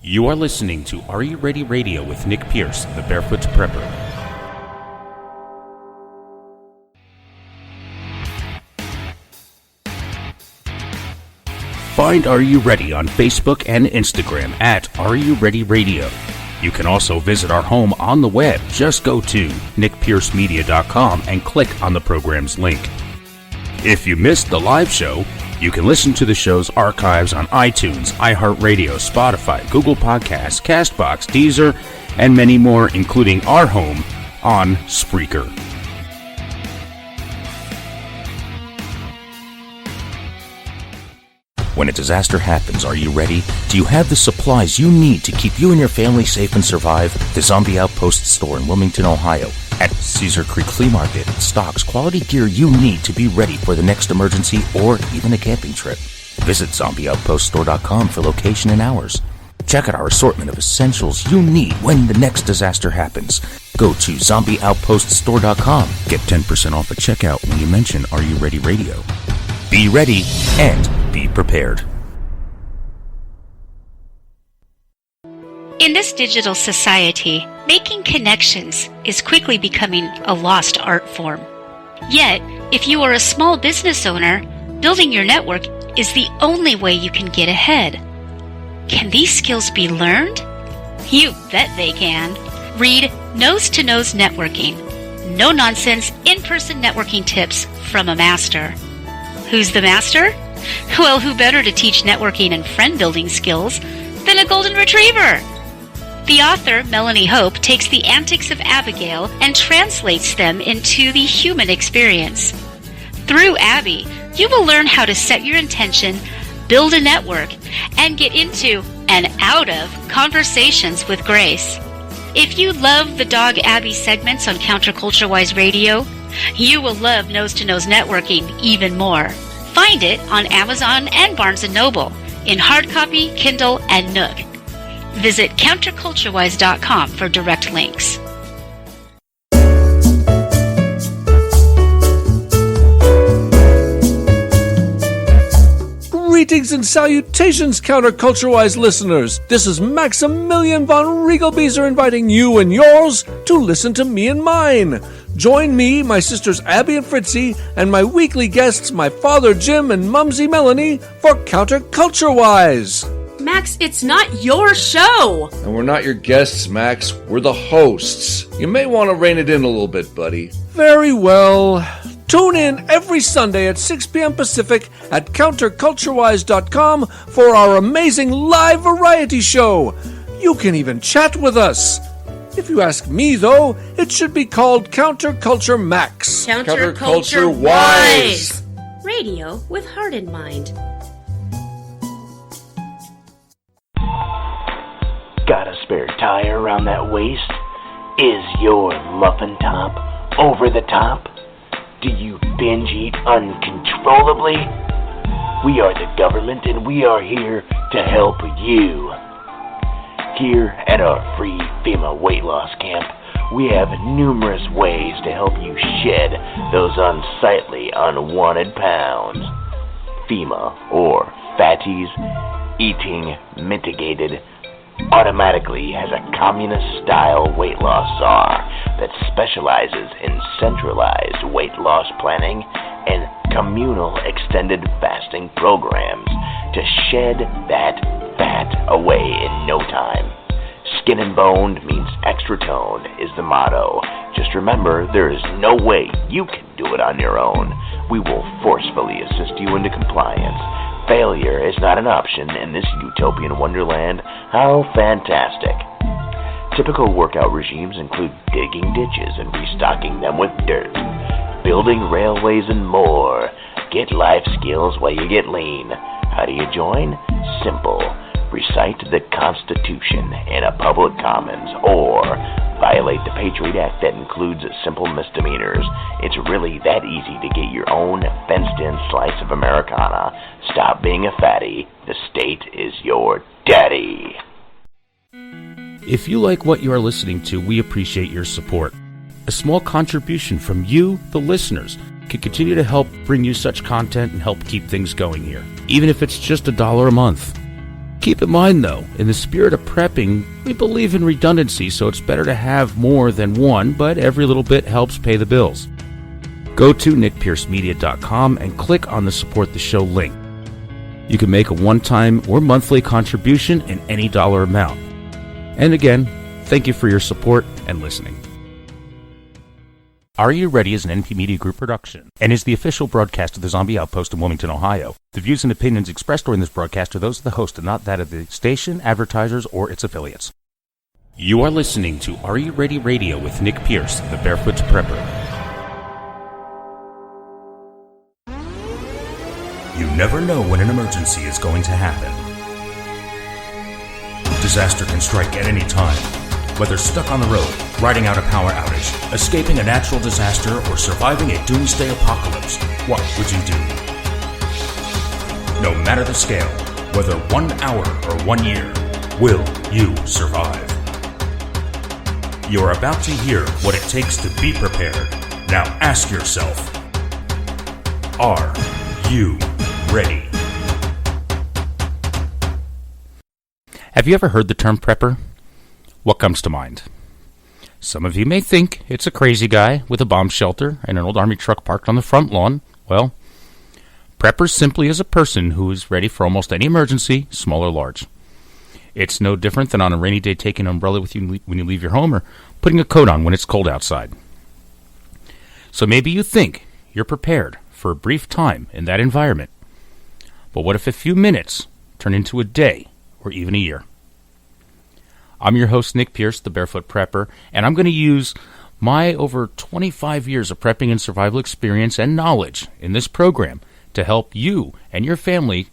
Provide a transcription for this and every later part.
You are listening to Are You Ready Radio with Nick Pierce, the Barefoot Prepper. Find Are You Ready on Facebook and Instagram at Are You Ready Radio. You can also visit our home on the web. Just go to nickpiercemedia.com and click on the program's link. If you missed the live show, you can listen to the show's archives on iTunes, iHeartRadio, Spotify, Google Podcasts, CastBox, Deezer, and many more, including our home on Spreaker. When a disaster happens, are you ready? Do you have the supplies you need to keep you and your family safe and survive? The Zombie Outpost store in Wilmington, Ohio, at Cedar Creek Flea Market, stocks quality gear you need to be ready for the next emergency or even a camping trip. Visit zombieoutpoststore.com for location and hours. Check out our assortment of essentials you need when the next disaster happens. Go to zombieoutpoststore.com. Get 10% off at checkout when you mention Are You Ready Radio. Be ready and be prepared. In this digital society, making connections is quickly becoming a lost art form. Yet, if you are a small business owner, building your network is the only way you can get ahead. Can these skills be learned? You bet they can. Read Nose to Nose Networking. No-nonsense, in-person networking tips from a master. Who's the master? Well, who better to teach networking and friend-building skills than a golden retriever? The author, Melanie Hope, takes the antics of Abigail and translates them into the human experience. Through Abby, you will learn how to set your intention, build a network, and get into and out of conversations with grace. If you love the Dog Abby segments on Counterculture-Wise Radio, you will love Nose to Nose Networking even more. Find it on Amazon and Barnes & Noble in hard copy, Kindle, and Nook. Visit counterculturewise.com for direct links. Greetings and salutations, Counterculture-Wise listeners. This is Maximilian von Riegelbieser inviting you and yours to listen to me and mine. Join me, my sisters Abby and Fritzy, and my weekly guests, my father Jim and Mumsy Melanie, for Counterculture-Wise. Max, it's not your show! And we're not your guests, Max. We're the hosts. You may want to rein it in a little bit, buddy. Very well. Tune in every Sunday at 6 p.m. Pacific at counterculturewise.com for our amazing live variety show. You can even chat with us. If you ask me, though, it should be called Counterculture Max. Counterculture Wise! Radio with heart in mind. Got a spare tire around that waist? Is your muffin top over the top? Do you binge eat uncontrollably? We are the government and we are here to help you. Here at our free FEMA weight loss camp, we have numerous ways to help you shed those unsightly, unwanted pounds. FEMA, or Fatties Eating Mitigated, automatically has a communist-style weight loss czar that specializes in centralized weight loss planning and communal extended fasting programs to shed that fat away in no time. Skin and boned means extra toned is the motto. Just remember, there is no way you can do it on your own. We will forcefully assist you into compliance. Failure is not an option in this utopian wonderland. How fantastic. Typical workout regimes include digging ditches and restocking them with dirt, building railways and more. Get life skills while you get lean. How do you join? Simple. Recite the Constitution in a public commons or violate the Patriot Act that includes simple misdemeanors. It's really that easy to get your own fenced-in slice of Americana. Stop being a fatty. The state is your daddy. If you like what you are listening to, we appreciate your support. A small contribution from you, the listeners, can continue to help bring you such content and help keep things going here, even if it's just $1 a month. Keep in mind, though, in the spirit of prepping, we believe in redundancy, so it's better to have more than one, but every little bit helps pay the bills. Go to nickpiercemedia.com and click on the Support the Show link. You can make a one-time or monthly contribution in any dollar amount. And again, thank you for your support and listening. Are You Ready is an NP Media Group production and is the official broadcast of the Zombie Outpost in Wilmington, Ohio. The views and opinions expressed during this broadcast are those of the host and not that of the station, advertisers, or its affiliates. You are listening to Are You Ready Radio with Nick Pierce, the Barefoot Prepper. You never know when an emergency is going to happen. Disaster can strike at any time. Whether stuck on the road, riding out a power outage, escaping a natural disaster, or surviving a doomsday apocalypse, what would you do? No matter the scale, whether 1 hour or 1 year, will you survive? You're about to hear what it takes to be prepared. Now ask yourself, are you ready? Have you ever heard the term prepper? What comes to mind? Some of you may think it's a crazy guy with a bomb shelter and an old army truck parked on the front lawn. Well, prepper simply is a person who is ready for almost any emergency, small or large. It's no different than on a rainy day taking an umbrella with you when you leave your home or putting a coat on when it's cold outside. So maybe you think you're prepared for a brief time in that environment. But what if a few minutes turn into a day or even a year? I'm your host, Nick Pierce, the Barefoot Prepper, and I'm going to use my over 25 years of prepping and survival experience and knowledge in this program to help you and your family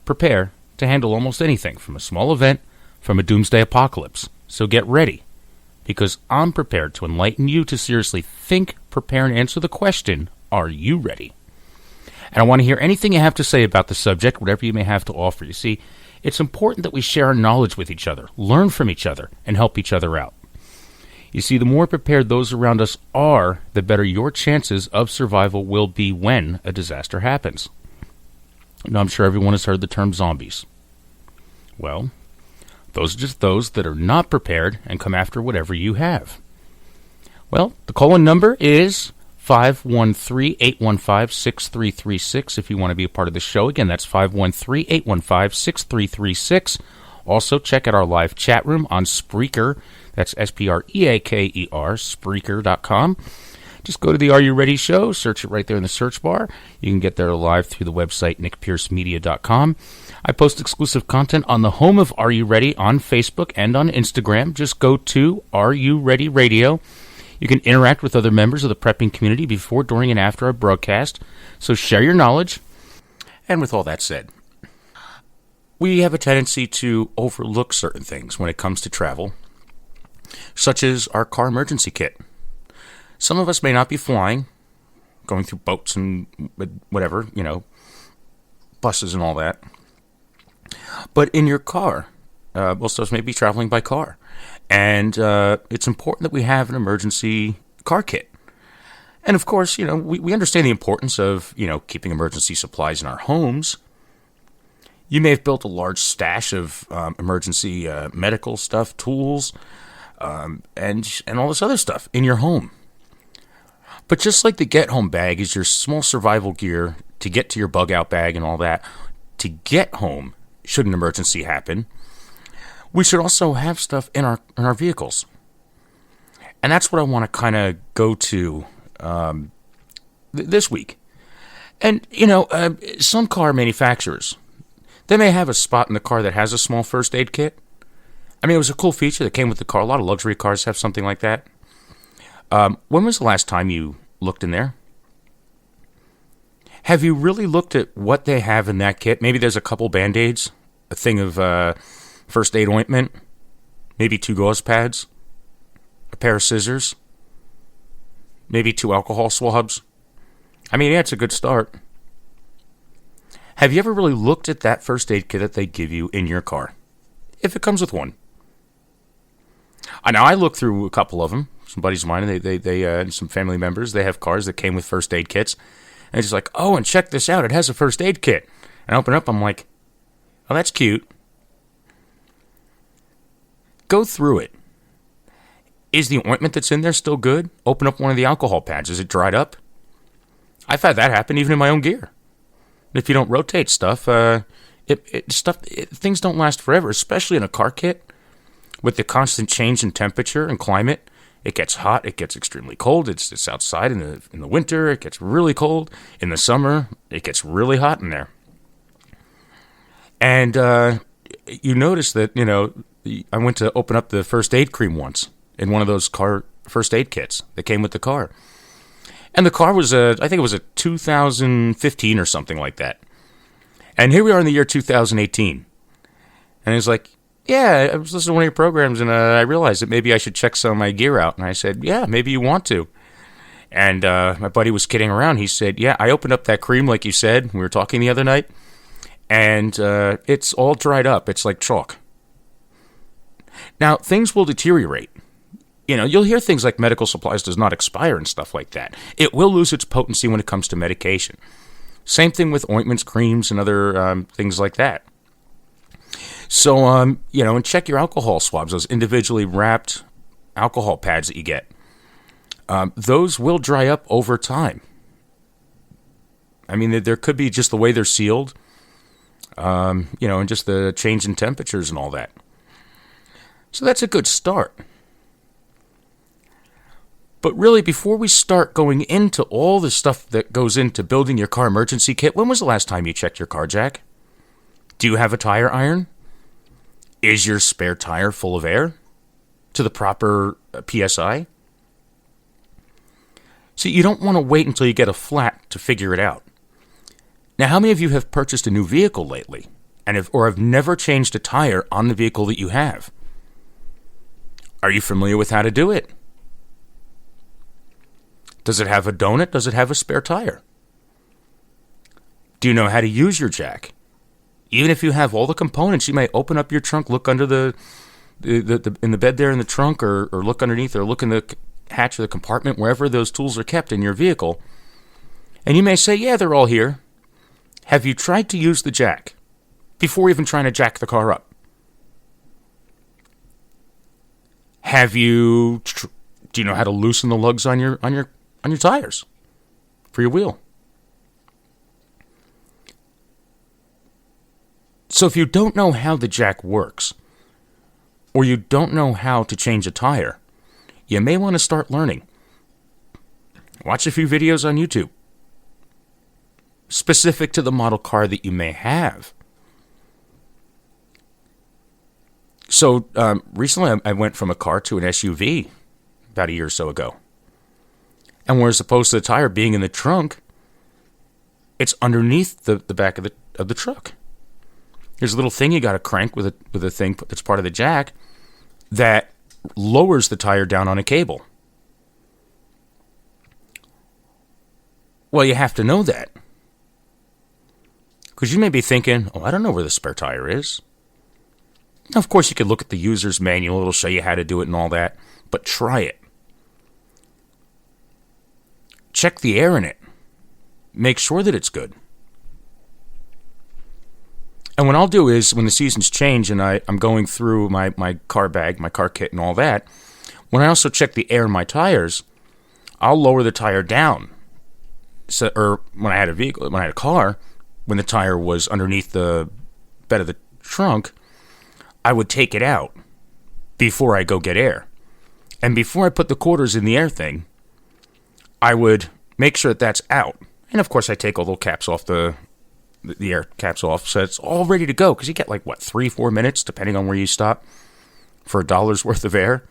prepare to handle almost anything from a small event from a doomsday apocalypse. So get ready, because I'm prepared to enlighten you to seriously think, prepare, and answer the question, are you ready? And I want to hear anything you have to say about the subject, whatever you may have to offer. You see, it's important that we share our knowledge with each other, learn from each other, and help each other out. You see, the more prepared those around us are, the better your chances of survival will be when a disaster happens. Now, I'm sure everyone has heard the term zombies. Well, those are just those that are not prepared and come after whatever you have. Well, the call-in number is 513-815-6336 if you want to be a part of the show. Again, that's 513-815-6336. Also, check out our live chat room on Spreaker. That's Spreaker, Spreaker.com. Just go to the Are You Ready show, search it right there in the search bar. You can get there live through the website, nickpiercemedia.com. I post exclusive content on the home of Are You Ready on Facebook and on Instagram. Just go to Are You Ready Radio. You can interact with other members of the prepping community before, during, and after our broadcast. So share your knowledge. And with all that said, we have a tendency to overlook certain things when it comes to travel, such as our car emergency kit. Some of us may not be flying, going through boats and whatever, buses and all that. But in your car, most of us may be traveling by car. And it's important that we have an emergency car kit. And of course, we understand the importance of, keeping emergency supplies in our homes. You may have built a large stash of emergency medical stuff, tools, and all this other stuff in your home. But just like the get-home bag is your small survival gear to get to your bug-out bag and all that, to get home should an emergency happen, we should also have stuff in our vehicles. And that's what I want to kind of go to this week. And, some car manufacturers, they may have a spot in the car that has a small first aid kit. I mean, it was a cool feature that came with the car. A lot of luxury cars have something like that. When was the last time you looked in there? Have you really looked at what they have in that kit? Maybe there's a couple Band-Aids, a thing of first aid ointment, maybe 2 gauze pads, a pair of scissors, maybe 2 alcohol swabs. I mean, yeah, it's a good start. Have you ever really looked at that first aid kit that they give you in your car? If it comes with one. I looked through a couple of them. Some buddies of mine, they and some family members, they have cars that came with first aid kits. And it's just like, oh, and check this out. It has a first aid kit. And I open it up, I'm like, oh, that's cute. go through it. Is the ointment that's in there still good? Open up one of the alcohol pads. Is it dried up? I've had that happen even in my own gear. If you don't rotate stuff, things don't last forever, especially in a car kit. With the constant change in temperature and climate, it gets hot, it gets extremely cold. It's outside in the winter, it gets really cold. In the summer, it gets really hot in there. And you notice that, I went to open up the first aid cream once in one of those car first aid kits that came with the car. And the car was I think it was a 2015 or something like that. And here we are in the year 2018. And it's like, yeah, I was listening to one of your programs, and I realized that maybe I should check some of my gear out. And I said, yeah, maybe you want to. And my buddy was kidding around. He said, yeah, I opened up that cream like you said. We were talking the other night. And it's all dried up. It's like chalk. Now, things will deteriorate. You'll hear things like medical supplies does not expire and stuff like that. It will lose its potency when it comes to medication. Same thing with ointments, creams, and other things like that. So, and check your alcohol swabs, those individually wrapped alcohol pads that you get. Those will dry up over time. I mean, there could be just the way they're sealed, and just the change in temperatures and all that. So that's a good start. But really, before we start going into all the stuff that goes into building your car emergency kit, when was the last time you checked your car jack? Do you have a tire iron? Is your spare tire full of air to the proper PSI? See, you don't want to wait until you get a flat to figure it out. Now, how many of you have purchased a new vehicle lately or have never changed a tire on the vehicle that you have? Are you familiar with how to do it? Does it have a donut? Does it have a spare tire? Do you know how to use your jack? Even if you have all the components, you may open up your trunk, look under in the bed there in the trunk, or look underneath, or look in the hatch of the compartment, wherever those tools are kept in your vehicle. And you may say, yeah, they're all here. Have you tried to use the jack before even trying to jack the car up? Do you know how to loosen the lugs on your tires for your wheel? So if you don't know how the jack works, or you don't know how to change a tire, you may want to start learning. Watch a few videos on YouTube, specific to the model car that you may have. So recently I went from a car to an SUV about a year or so ago. And whereas opposed to the tire being in the trunk, it's underneath the back of the truck. There's a little thing you got to crank with a thing that's part of the jack that lowers the tire down on a cable. Well, you have to know that. Because you may be thinking, I don't know where the spare tire is. Now, of course, you could look at the user's manual. It'll show you how to do it and all that. But try it. Check the air in it. Make sure that it's good. And what I'll do is, when the seasons change and I'm going through my car bag, my car kit and all that, when I also check the air in my tires, I'll lower the tire down. Or when I had a car, when the tire was underneath the bed of the trunk, I would take it out before I go get air. And before I put the quarters in the air thing, I would make sure that that's out. And of course, I take all the caps off the air caps off, so it's all ready to go. Because you get 3-4 minutes, depending on where you stop, for $1 worth of air.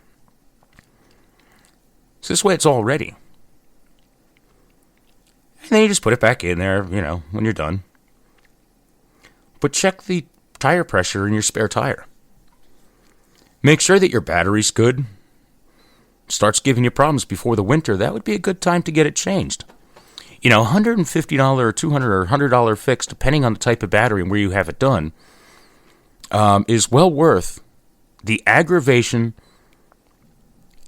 So this way, it's all ready. And then you just put it back in there, when you're done. But check the tire pressure in your spare tire. Make sure that your battery's good. Starts giving you problems before the winter, that would be a good time to get it changed. $150 or $200 or $100 fix, depending on the type of battery and where you have it done, is well worth the aggravation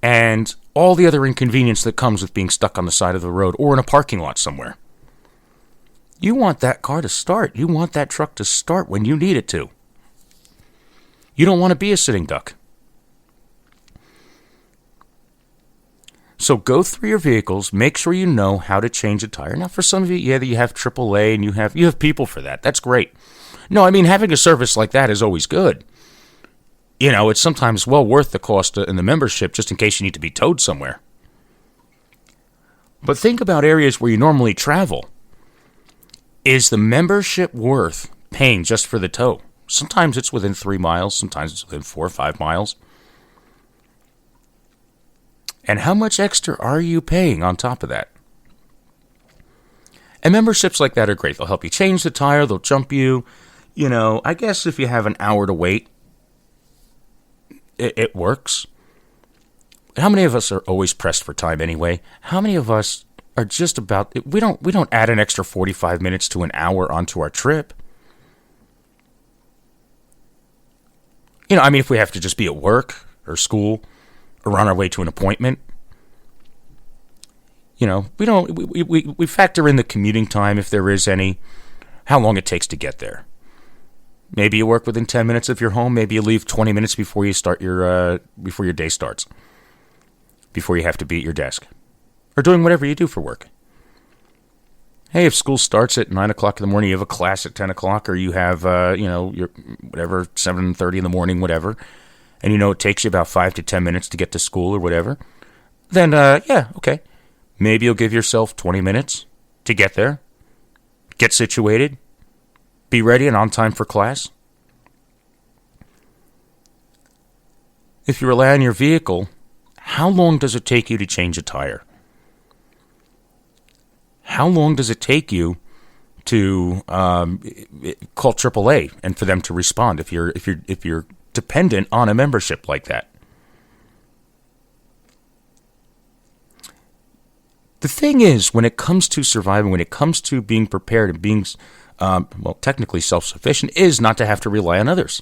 and all the other inconvenience that comes with being stuck on the side of the road or in a parking lot somewhere. You want that car to start. You want that truck to start when you need it to. You don't want to be a sitting duck. So go through your vehicles, make sure you know how to change a tire. Now, for some of you, yeah, you have AAA and you have people for that. That's great. No, I mean, having a service like that is always good. You know, it's sometimes well worth the cost in the membership just in case you need to be towed somewhere. But think about areas where you normally travel. Is the membership worth paying just for the tow? Sometimes it's within 3 miles, sometimes it's within 4 or 5 miles. And how much extra are you paying on top of that? And memberships like that are great. They'll help you change the tire, they'll jump you. You know, I guess if you have an hour to wait, it works. How many of us are always pressed for time anyway? How many of us are just about, we don't add an extra 45 minutes to an hour onto our trip. You know, I mean, if we have to just be at work or school or on our way to an appointment, you know, we factor in the commuting time if there is any, how long it takes to get there. Maybe you work within 10 minutes of your home. Maybe you leave 20 minutes before you start before your day starts. Before you have to be at your desk. Or doing whatever you do for work. Hey, if school starts at 9 o'clock in the morning, you have a class at 10 o'clock, or you have, your whatever, 7:30 in the morning, whatever, and you know it takes you about 5 to 10 minutes to get to school or whatever, then, yeah, okay. Maybe you'll give yourself 20 minutes to get there, get situated, be ready and on time for class. If you rely on your vehicle, how long does it take you to change a tire? How long does it take you to call AAA and for them to respond if you're dependent on a membership like that? The thing is, when it comes to surviving, when it comes to being prepared and being, technically self-sufficient, is not to have to rely on others.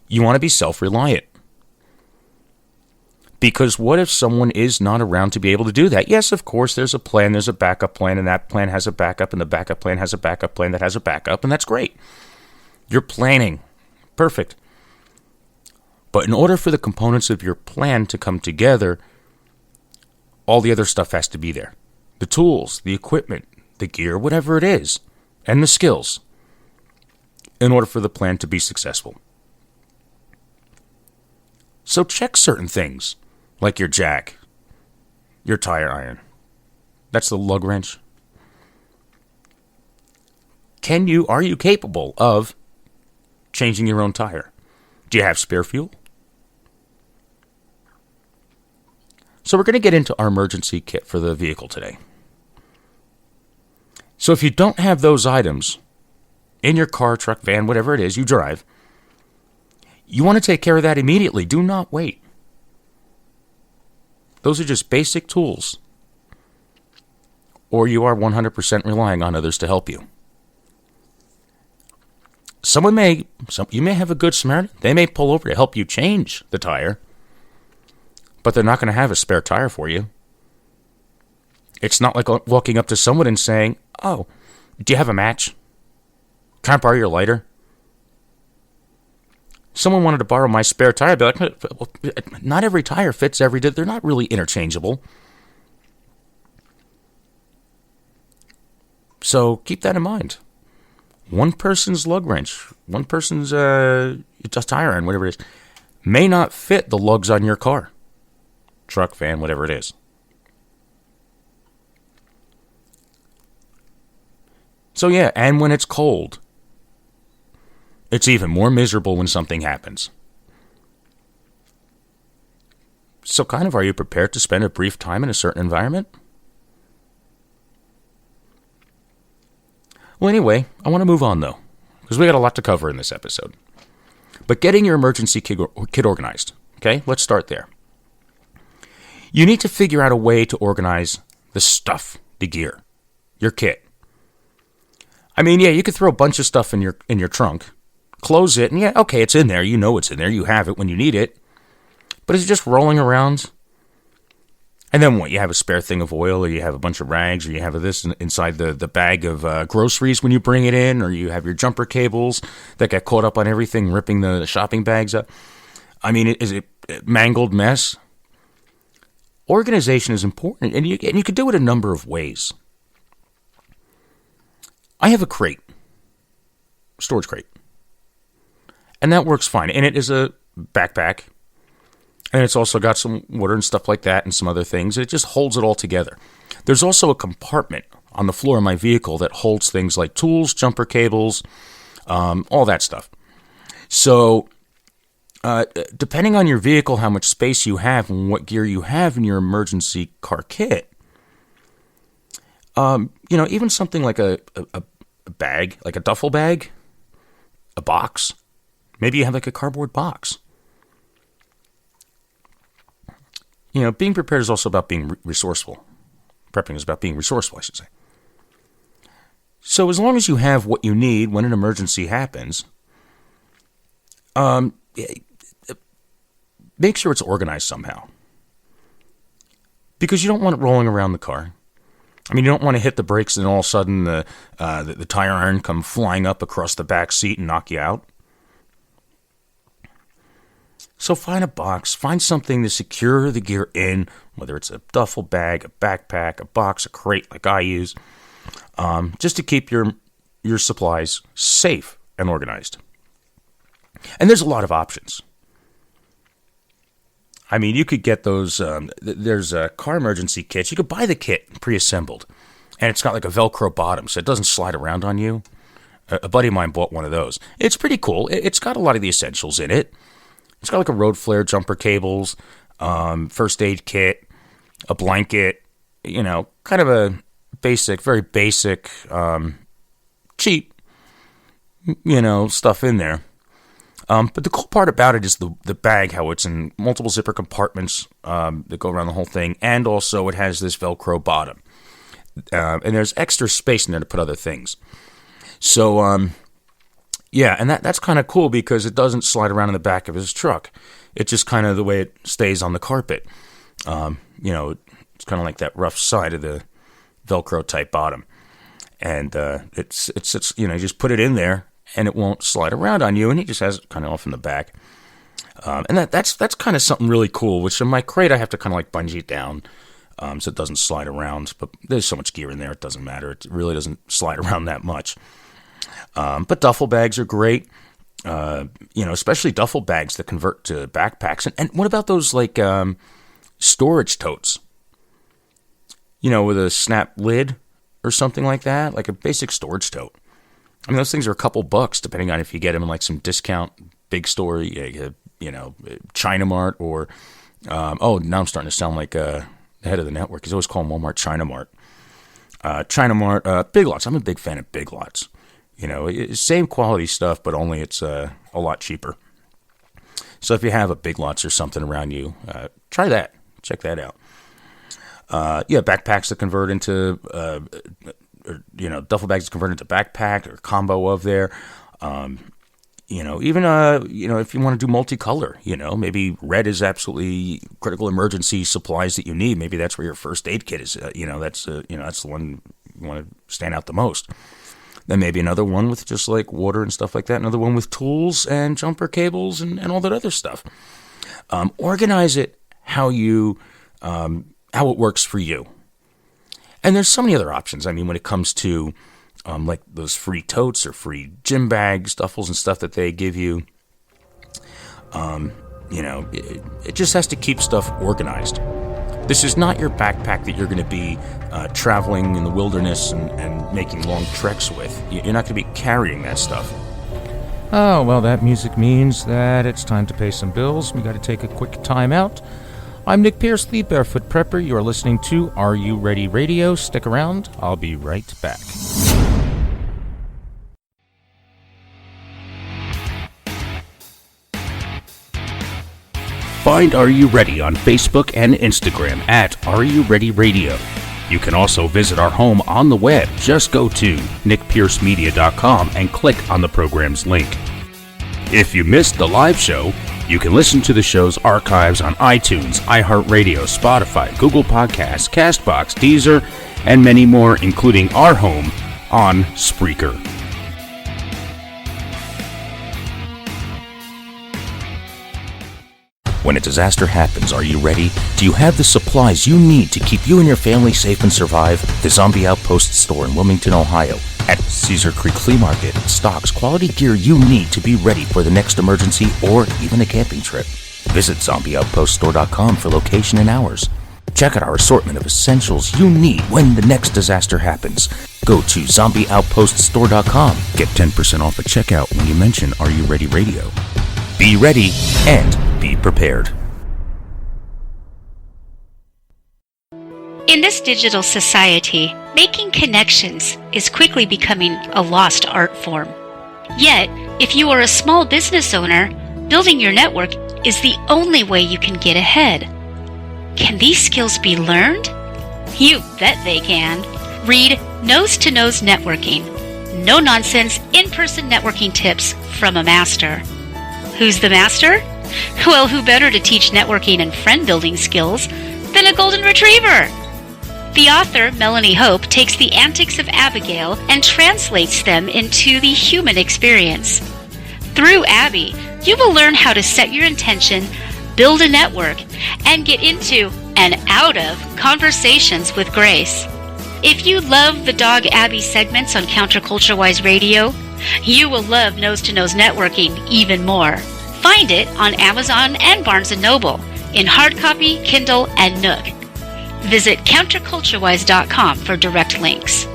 You want to be self-reliant. Because what if someone is not around to be able to do that? Yes, of course, there's a plan, there's a backup plan, and that plan has a backup, and the backup plan has a backup plan that has a backup, and that's great. You're planning. Perfect. But in order for the components of your plan to come together, all the other stuff has to be there. The tools, the equipment, the gear, whatever it is, and the skills, in order for the plan to be successful. So check certain things. Like your jack, your tire iron. That's the lug wrench. Are you capable of changing your own tire? Do you have spare fuel? So we're going to get into our emergency kit for the vehicle today. So if you don't have those items in your car, truck, van, whatever it is you drive, you want to take care of that immediately. Do not wait. Those are just basic tools. Or you are 100% relying on others to help you. You may have a good Samaritan. They may pull over to help you change the tire. But they're not going to have a spare tire for you. It's not like walking up to someone and saying, "Oh, do you have a match? Can I borrow your lighter?" Someone wanted to borrow my spare tire. I'd be like, not every tire fits every day. They're not really interchangeable. So keep that in mind. One person's lug wrench, one person's tire iron, whatever it is, may not fit the lugs on your car, truck, van, whatever it is. So yeah, and when it's cold, it's even more miserable when something happens. So are you prepared to spend a brief time in a certain environment? Well, anyway, I want to move on, though, because we got a lot to cover in this episode. But getting your emergency kit organized, okay? Let's start there. You need to figure out a way to organize the stuff, the gear, your kit. I mean, yeah, you could throw a bunch of stuff in your trunk, close it, and yeah, okay, it's in there. You know it's in there. You have it when you need it. But is it just rolling around? And then what? You have a spare thing of oil, or you have a bunch of rags, or you have this inside the bag of groceries when you bring it in, or you have your jumper cables that get caught up on everything, ripping the shopping bags up. I mean, is it a mangled mess? organization is important, and you can do it a number of ways. I have a crate, storage crate, and that works fine. And it is a backpack, and it's also got some water and stuff like that and some other things. It just holds it all together. There's also a compartment on the floor of my vehicle that holds things like tools, jumper cables, all that stuff. So, depending on your vehicle, how much space you have, and what gear you have in your emergency car kit, even something like a bag, like a duffel bag, a box. Maybe you have like a cardboard box. Being prepared is also about being resourceful. Prepping is about being resourceful, I should say. So as long as you have what you need when an emergency happens, make sure it's organized somehow. Because you don't want it rolling around the car. I mean, you don't want to hit the brakes and all of a sudden the tire iron come flying up across the back seat and knock you out. So find a box, find something to secure the gear in, whether it's a duffel bag, a backpack, a box, a crate like I use, just to keep your supplies safe and organized. And there's a lot of options. I mean, you could get those, there's car emergency kits. You could buy the kit pre-assembled, and it's got like a Velcro bottom, so it doesn't slide around on you. A buddy of mine bought one of those. It's pretty cool. It's got a lot of the essentials in it. It's got like a road flare, jumper cables, first aid kit, a blanket, kind of a basic, very basic, cheap, stuff in there. But the cool part about it is the bag, how it's in multiple zipper compartments that go around the whole thing, and also it has this Velcro bottom. And there's extra space in there to put other things. So, yeah, and that's kind of cool because it doesn't slide around in the back of his truck. It's just kind of the way it stays on the carpet. It's kind of like that rough side of the Velcro type bottom. And it's you just put it in there and it won't slide around on you, and he just has it kind of off in the back. And that's kind of something really cool, which in my crate I have to kind of like bungee it down so it doesn't slide around. But there's so much gear in there, it doesn't matter. It really doesn't slide around that much. But duffel bags are great, especially duffel bags that convert to backpacks. And what about those, like, storage totes? With a snap lid or something like that, like a basic storage tote. I mean, those things are a couple bucks, depending on if you get them in, like, some discount big store, China Mart, or, now I'm starting to sound like the head of the network. He's always calling Walmart China Mart. China Mart, Big Lots. I'm a big fan of Big Lots. Same quality stuff, but only it's a lot cheaper. So if you have a Big Lots or something around you, try that. Check that out. Backpacks that convert into, duffel bags that convert into backpack or combo of there. Even if you want to do multicolor, maybe red is absolutely critical emergency supplies that you need. Maybe that's where your first aid kit is. That's the one you want to stand out the most. Then maybe another one with just like water and stuff like that. Another one with tools and jumper cables and all that other stuff. Organize it how it works for you. And there's so many other options. I mean, when it comes to like those free totes or free gym bags, duffels and stuff that they give you, it just has to keep stuff organized. This is not your backpack that you're going to be traveling in the wilderness and making long treks with. You're not going to be carrying that stuff. Oh, well, that music means that it's time to pay some bills. We got to take a quick time out. I'm Nick Pierce, the Barefoot Prepper. You are listening to Are You Ready Radio. Stick around. I'll be right back. Find Are You Ready on Facebook and Instagram at Are You Ready Radio. You can also visit our home on the web. Just go to nickpiercemedia.com and click on the program's link. If you missed the live show, you can listen to the show's archives on iTunes, iHeartRadio, Spotify, Google Podcasts, CastBox, Deezer, and many more, including our home on Spreaker. When a disaster happens, are you ready? Do you have the supplies you need to keep you and your family safe and survive? The Zombie Outpost store in Wilmington, Ohio, at Cedar Creek Flea Market stocks quality gear you need to be ready for the next emergency or even a camping trip. Visit zombieoutpoststore.com for location and hours. Check out our assortment of essentials you need when the next disaster happens. Go to zombieoutpoststore.com. Get 10% off at checkout when you mention Are You Ready Radio. Be ready and be prepared. In this digital society, making connections is quickly becoming a lost art form. Yet, if you are a small business owner, building your network is the only way you can get ahead. Can these skills be learned? You bet they can. Read Nose to Nose Networking. No nonsense, in-person networking tips from a master. Who's the master? Well, who better to teach networking and friend building skills than a golden retriever? The author, Melanie Hope, takes the antics of Abigail and translates them into the human experience. Through Abby, you will learn how to set your intention, build a network, and get into and out of conversations with grace. If you love the Dog Abby segments on Counterculture-Wise Radio, you will love Nose to Nose Networking even more. Find it on Amazon and Barnes & Noble in hard copy, Kindle, and Nook. Visit counterculturewise.com for direct links.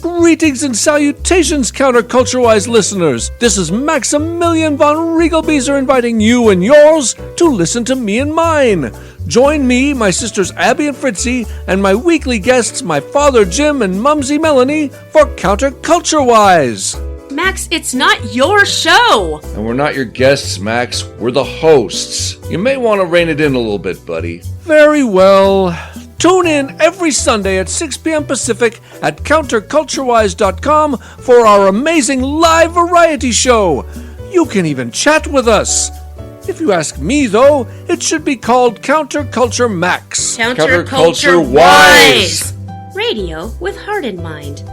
Greetings and salutations, Counterculture-Wise listeners. This is Maximilian von Riegelbieser inviting you and yours to listen to me and mine. Join me, my sisters Abby and Fritzy, and my weekly guests, my father Jim and Mumsy Melanie, for Counterculture-Wise. Max, it's not your show! And we're not your guests, Max. We're the hosts. You may want to rein it in a little bit, buddy. Very well. Tune in every Sunday at 6 p.m. Pacific at counterculturewise.com for our amazing live variety show. You can even chat with us. If you ask me, though, it should be called Counterculture Max. Counterculture-Wise. Radio with heart in mind.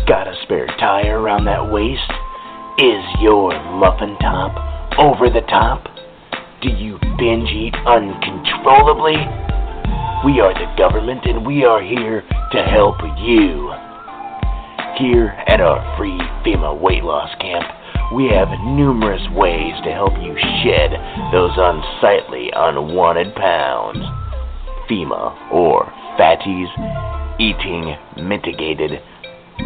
Got a spare tire around that waist? Is your muffin top over the top? Do you binge eat uncontrollably? We are the government and we are here to help you. Here at our free FEMA weight loss camp, we have numerous ways to help you shed those unsightly, unwanted pounds. FEMA, or Fatties Eating Mitigated,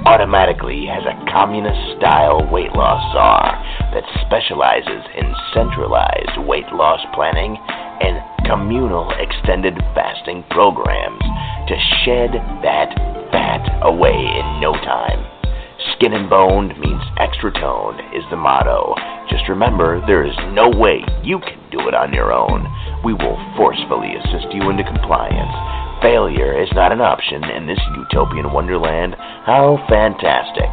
automatically has a communist-style weight loss czar that specializes in centralized weight loss planning and communal extended fasting programs to shed that fat away in no time. Skin and boned means extra tone is the motto. Just remember, there is no way you can do it on your own. We will forcefully assist you into compliance. Failure is not an option in this utopian wonderland. How fantastic.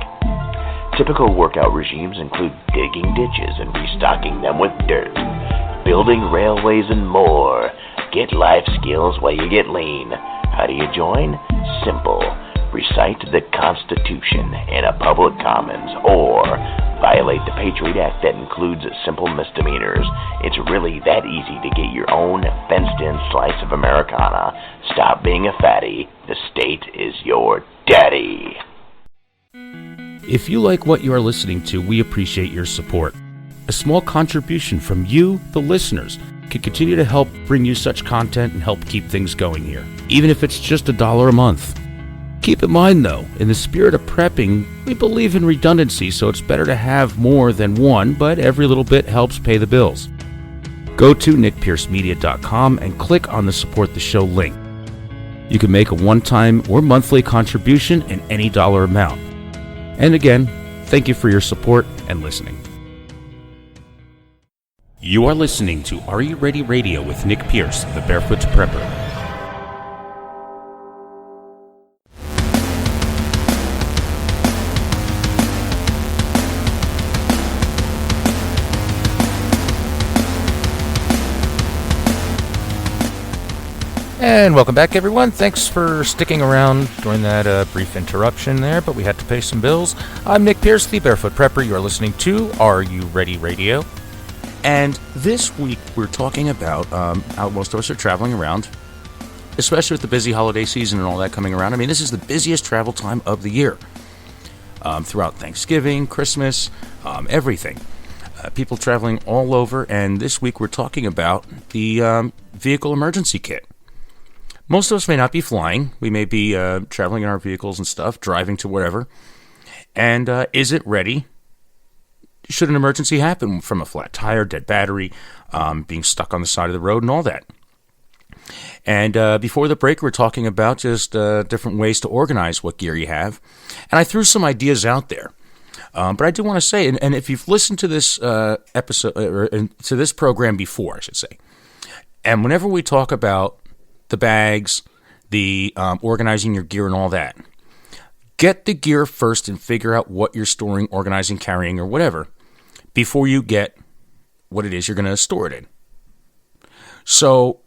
Typical workout regimes include digging ditches and restocking them with dirt, building railways and more. Get life skills while you get lean. How do you join? Simple. Recite the Constitution in a public commons or violate the Patriot Act that includes simple misdemeanors. It's really that easy to get your own fenced-in slice of Americana. Stop being a fatty. The state is your daddy. If you like what you are listening to, we appreciate your support. A small contribution from you, the listeners, can continue to help bring you such content and help keep things going here, even if it's just $1 a month. Keep in mind, though, in the spirit of prepping, we believe in redundancy, so it's better to have more than one, but every little bit helps pay the bills. Go to nickpiercemedia.com and click on the Support the Show link. You can make a one-time or monthly contribution in any dollar amount. And again, thank you for your support and listening. You are listening to Are You Ready Radio with Nick Pierce, the Barefoot Prepper. And welcome back, everyone. Thanks for sticking around during that brief interruption there, but we had to pay some bills. I'm Nick Pierce, the Barefoot Prepper. You're listening to Are You Ready Radio? And this week we're talking about how most of us are traveling around, especially with the busy holiday season and all that coming around. I mean, this is the busiest travel time of the year. Throughout Thanksgiving, Christmas, everything. People traveling all over, and this week we're talking about the vehicle emergency kit. Most of us may not be flying. We may be traveling in our vehicles and stuff, driving to wherever. And is it ready? Should an emergency happen from a flat tire, dead battery, being stuck on the side of the road, and all that? And before the break, we're talking about just different ways to organize what gear you have. And I threw some ideas out there. But I do want to say, and if you've listened to this episode, or to this program before, I should say, and whenever we talk about the bags, the organizing your gear and all that, get the gear first and figure out what you're storing, organizing, carrying, or whatever, before you get what it is you're going to store it in. So,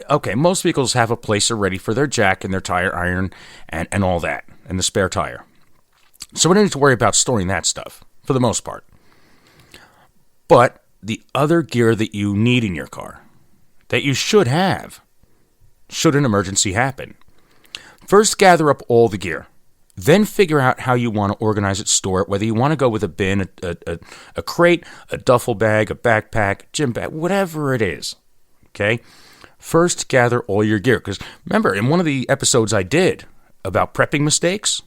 okay, most vehicles have a place already for their jack and their tire iron and all that, and the spare tire. So we don't need to worry about storing that stuff, for the most part. But the other gear that you need in your car, that you should have, should an emergency happen. First, gather up all the gear. Then figure out how you want to organize it, store it, whether you want to go with a bin, a crate, a duffel bag, a backpack, gym bag, whatever it is. Okay? First, gather all your gear. Because remember, in one of the episodes I did about prepping mistakes,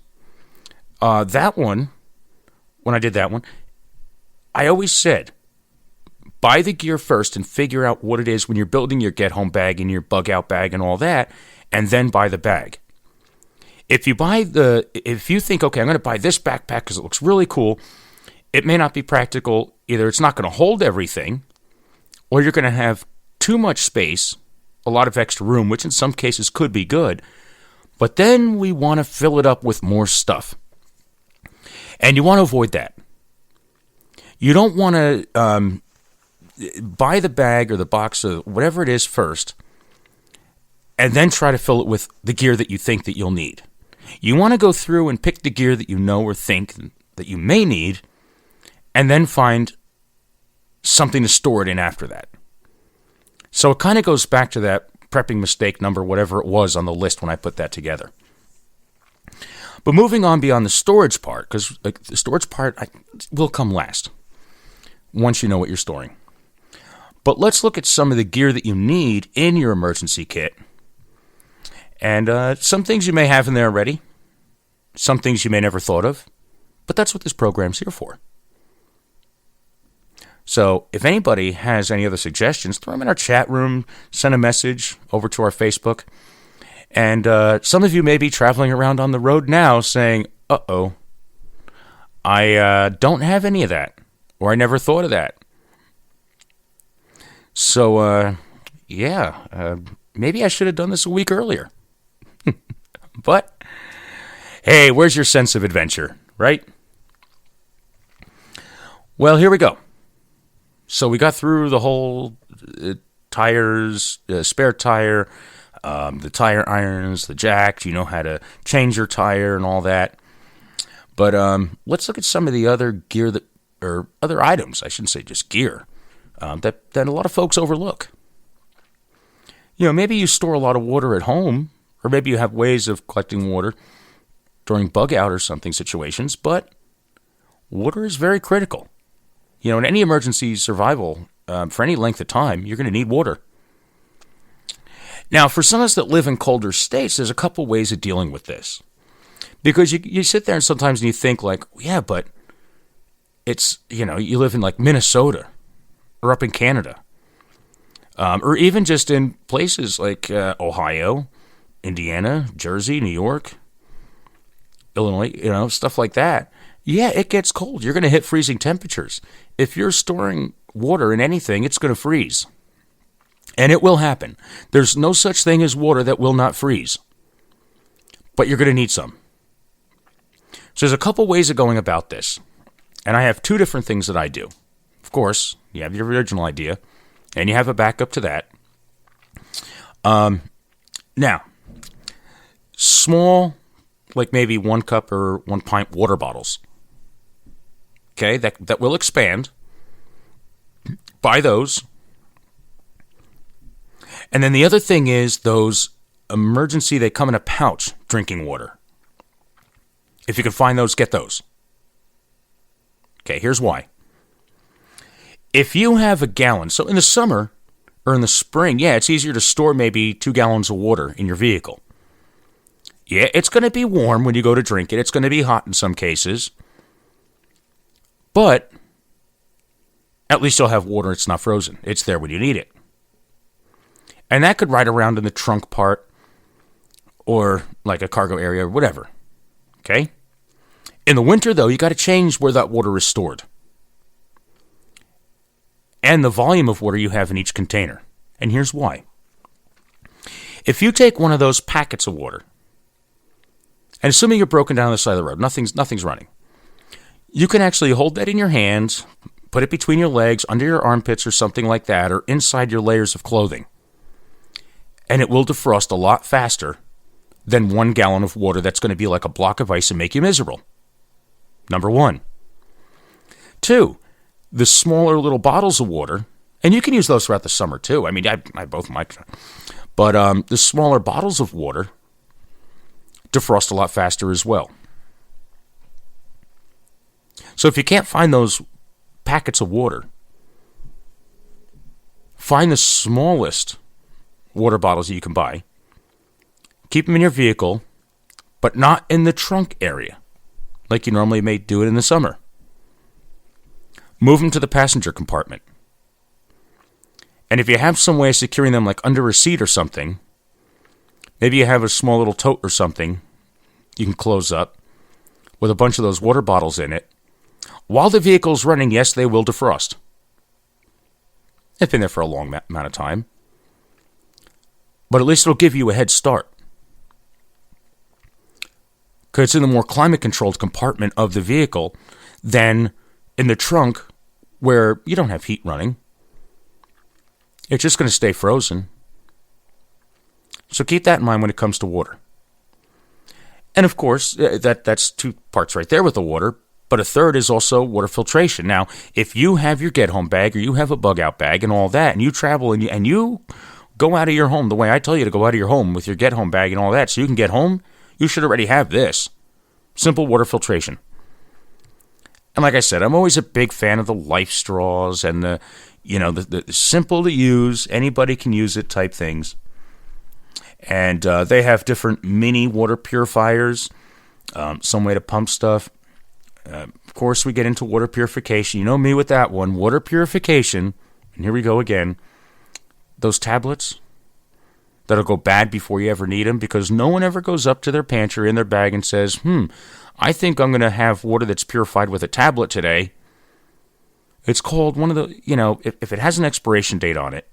that one, when I did that one, I always said, buy the gear first and figure out what it is when you're building your get-home bag and your bug-out bag and all that, and then buy the bag. If you think, okay, I'm going to buy this backpack because it looks really cool, it may not be practical. Either it's not going to hold everything, or you're going to have too much space, a lot of extra room, which in some cases could be good, but then we want to fill it up with more stuff. And you want to avoid that. You don't want to buy the bag or the box or whatever it is first, and then try to fill it with the gear that you think that you'll need. You want to go through and pick the gear that you know or think that you may need, and then find something to store it in after that. So it kind of goes back to that prepping mistake number, whatever it was on the list when I put that together. But moving on beyond the storage part, because the storage part will come last, once you know what you're storing. But let's look at some of the gear that you need in your emergency kit. And some things you may have in there already. Some things you may never thought of. But that's what this program's here for. So if anybody has any other suggestions, throw them in our chat room, send a message over to our Facebook. And some of you may be traveling around on the road now saying, uh-oh, I don't have any of that. Or I never thought of that. So, maybe I should have done this a week earlier. But, hey, where's your sense of adventure, right? Well, here we go. So we got through the whole tires, spare tire, the tire irons, the jacks. You know how to change your tire and all that. But let's look at some of the other gear or other items, I shouldn't say just gear, that a lot of folks overlook. You know, maybe you store a lot of water at home, or maybe you have ways of collecting water during bug out or something situations, but water is very critical. You know, in any emergency survival, for any length of time, you're going to need water. Now, for some of us that live in colder states, there's a couple ways of dealing with this. Because you sit there and sometimes you think like, yeah, but it's, you know, you live in like Minnesota or up in Canada. Or even just in places like Ohio, Indiana, Jersey, New York, Illinois, you know, stuff like that. Yeah, it gets cold. You're going to hit freezing temperatures. If you're storing water in anything, it's going to freeze. And it will happen. There's no such thing as water that will not freeze. But you're going to need some. So there's a couple ways of going about this. And I have two different things that I do. Of course, you have your original idea, and you have a backup to that. Now, small, like maybe 1 cup or 1 pint water bottles. Okay, that will expand. Buy those. And then the other thing is those emergency, they come in a pouch, drinking water. If you can find those, get those. Okay, here's why. If you have a gallon, so in the summer or in the spring, yeah, it's easier to store maybe 2 gallons of water in your vehicle. Yeah, it's going to be warm when you go to drink it. It's going to be hot in some cases. But at least you'll have water. It's not frozen. It's there when you need it. And that could ride around in the trunk part or like a cargo area or whatever. Okay? In the winter, though, you got to change where that water is stored. And the volume of water you have in each container. And here's why. If you take one of those packets of water, and assuming you're broken down on the side of the road, nothing's running, you can actually hold that in your hands, put it between your legs, under your armpits or something like that, or inside your layers of clothing. And it will defrost a lot faster than 1 gallon of water that's going to be like a block of ice and make you miserable. Number 1. 2, the smaller little bottles of water, and you can use those throughout the summer too. I mean, I both might. But the smaller bottles of water defrost a lot faster as well. So if you can't find those packets of water, find the smallest water bottles that you can buy. Keep them in your vehicle, but not in the trunk area, like you normally may do it in the summer. Move them to the passenger compartment. And if you have some way of securing them, like under a seat or something, maybe you have a small little tote or something you can close up with a bunch of those water bottles in it. While the vehicle's running, yes, they will defrost. They've been there for a long amount of time. But at least it'll give you a head start. Because it's in the more climate-controlled compartment of the vehicle than in the trunk where you don't have heat running. It's just going to stay frozen. So keep that in mind when it comes to water. And of course, that's 2 parts right there with the water, but a third is also water filtration. Now, if you have your get-home bag or you have a bug-out bag and all that, and you travel and you go out of your home the way I tell you to go out of your home with your get-home bag and all that so you can get home, you should already have this. Simple water filtration. And like I said, I'm always a big fan of the life straws and the simple to use, anybody can use it type things. And they have different mini water purifiers, some way to pump stuff. Of course, we get into water purification. You know me with that one. Water purification, and here we go again. Those tablets that'll go bad before you ever need them because no one ever goes up to their pantry in their bag and says, I think I'm going to have water that's purified with a tablet today. It's called one of the, if it has an expiration date on it,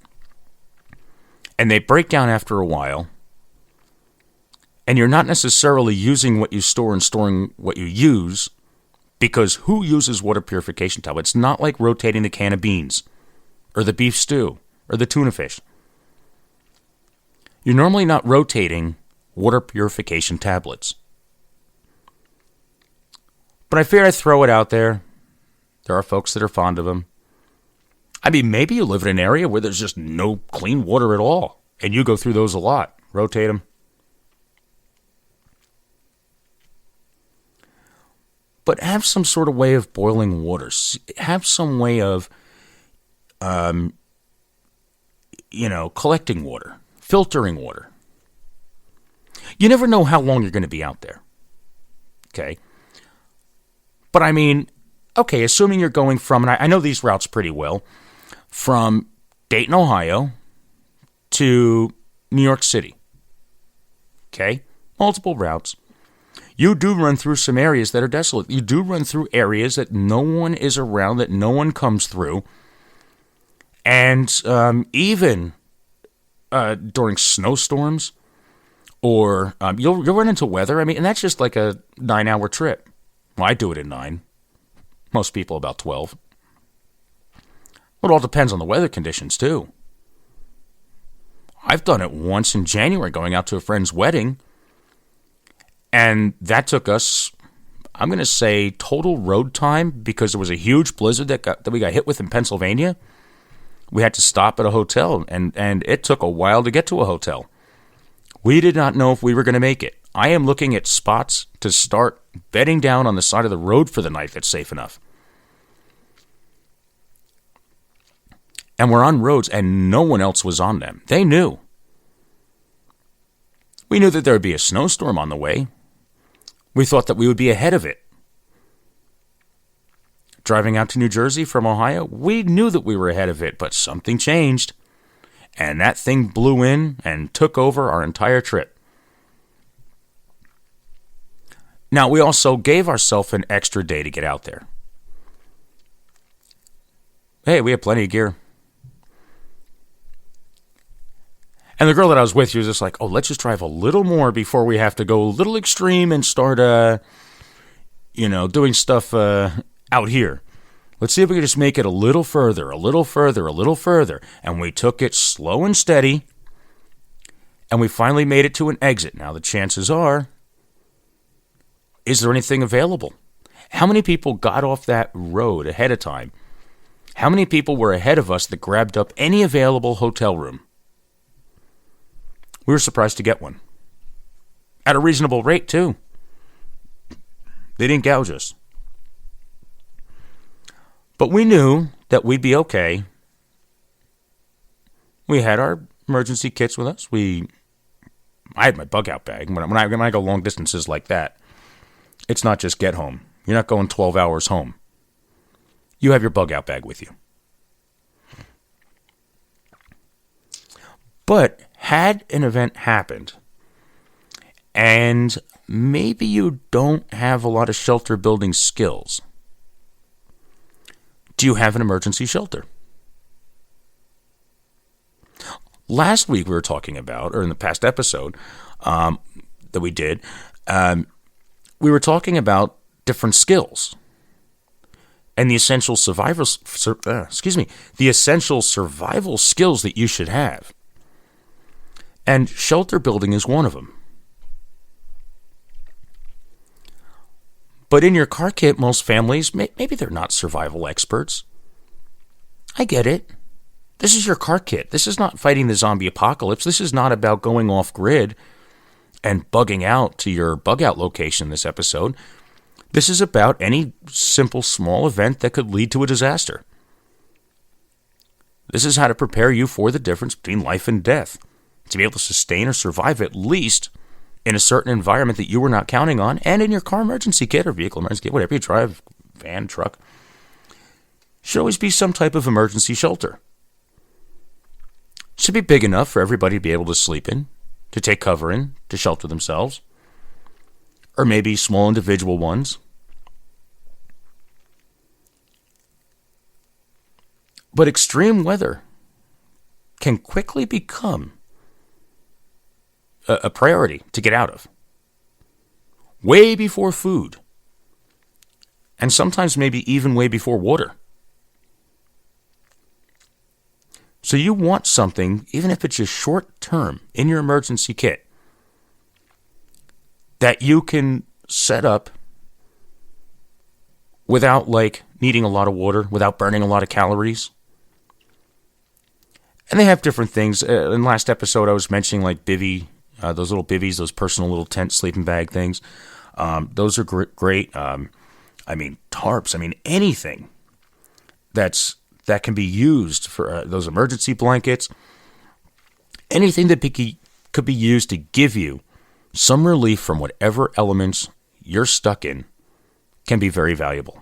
and they break down after a while, and you're not necessarily using what you store and storing what you use, because who uses water purification tablets? It's not like rotating the can of beans, or the beef stew, or the tuna fish. You're normally not rotating water purification tablets. But I fear I throw it out there. There are folks that are fond of them. I mean, maybe you live in an area where there's just no clean water at all, and you go through those a lot. Rotate them. But have some sort of way of boiling water. Have some way of, collecting water, filtering water. You never know how long you're going to be out there. Okay? But I mean, okay, assuming you're going from, and I know these routes pretty well, from Dayton, Ohio to New York City. Okay? Multiple routes. You do run through some areas that are desolate. You do run through areas that no one is around, that no one comes through. And even during snowstorms, or you'll run into weather. I mean, and that's just like a 9-hour trip. Well, I do it in 9. Most people about 12. Well, it all depends on the weather conditions, too. I've done it once in January, going out to a friend's wedding, and that took us, I'm going to say, total road time, because there was a huge blizzard that we got hit with in Pennsylvania. We had to stop at a hotel, and it took a while to get to a hotel. We did not know if we were going to make it. I am looking at spots to start bedding down on the side of the road for the night that's safe enough. And we're on roads, and no one else was on them. They knew. We knew that there would be a snowstorm on the way. We thought that we would be ahead of it. Driving out to New Jersey from Ohio, we knew that we were ahead of it, but something changed. And that thing blew in and took over our entire trip. Now, we also gave ourselves an extra day to get out there. Hey, we had plenty of gear. And the girl that I was with, she was just like, oh, let's just drive a little more before we have to go a little extreme and start, doing stuff out here. Let's see if we can just make it a little further, a little further, a little further. And we took it slow and steady, and we finally made it to an exit. Now, the chances are, is there anything available? How many people got off that road ahead of time? How many people were ahead of us that grabbed up any available hotel room? We were surprised to get one. At a reasonable rate, too. They didn't gouge us. But we knew that we'd be okay. We had our emergency kits with us. I had my bug-out bag. When I go long distances like that, it's not just get home. You're not going 12 hours home. You have your bug-out bag with you. But had an event happened, and maybe you don't have a lot of shelter building skills, do you have an emergency shelter? Last week we were talking about, or in the past episode that we did, we were talking about different skills and the essential survival skills that you should have. And shelter building is one of them. But in your car kit, most families, maybe they're not survival experts. I get it. This is your car kit. This is not fighting the zombie apocalypse. This is not about going off-grid and bugging out to your bug-out location this episode. This is about any simple, small event that could lead to a disaster. This is how to prepare you for the difference between life and death, to be able to sustain or survive at least in a certain environment that you were not counting on, and in your car emergency kit or vehicle emergency kit, whatever you drive, van, truck, should always be some type of emergency shelter. Should be big enough for everybody to be able to sleep in, to take cover in, to shelter themselves, or maybe small individual ones. But extreme weather can quickly become a priority to get out of. Way before food. And sometimes maybe even way before water. So you want something, even if it's just short term, in your emergency kit, that you can set up without needing a lot of water, without burning a lot of calories. And they have different things. In last episode, I was mentioning bivvy, those little bivvies, those personal little tent sleeping bag things. Those are great. Tarps. Anything that can be used for those emergency blankets. Anything that could be used to give you some relief from whatever elements you're stuck in can be very valuable.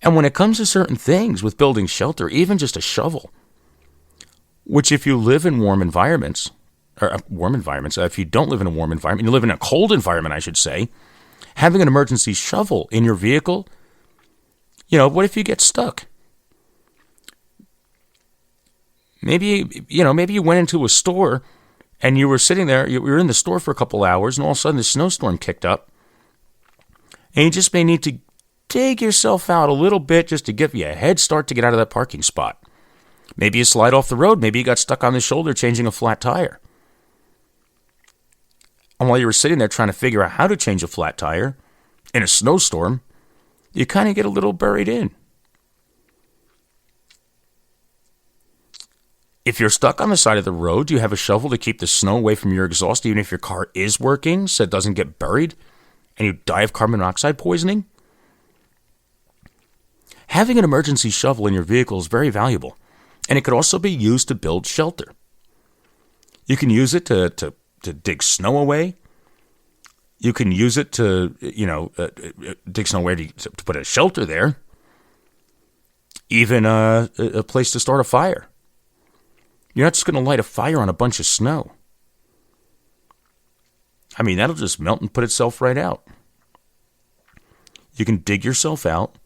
And when it comes to certain things with building shelter, even just a shovel, which if you live in warm environments, if you don't live in a warm environment, you live in a cold environment, I should say, having an emergency shovel in your vehicle, what if you get stuck? Maybe you went into a store and you were sitting there, you were in the store for a couple hours, and all of a sudden the snowstorm kicked up, and you just may need to dig yourself out a little bit just to give you a head start to get out of that parking spot. Maybe you slide off the road. Maybe you got stuck on the shoulder changing a flat tire. And while you were sitting there trying to figure out how to change a flat tire in a snowstorm, you kind of get a little buried in. If you're stuck on the side of the road, do you have a shovel to keep the snow away from your exhaust, even if your car is working, so it doesn't get buried and you die of carbon monoxide poisoning? Having an emergency shovel in your vehicle is very valuable, and it could also be used to build shelter. You can use it to dig snow away. You can use it to, dig snow away to put a shelter there. Even a place to start a fire. You're not just going to light a fire on a bunch of snow. I mean, that'll just melt and put itself right out. You can dig yourself out.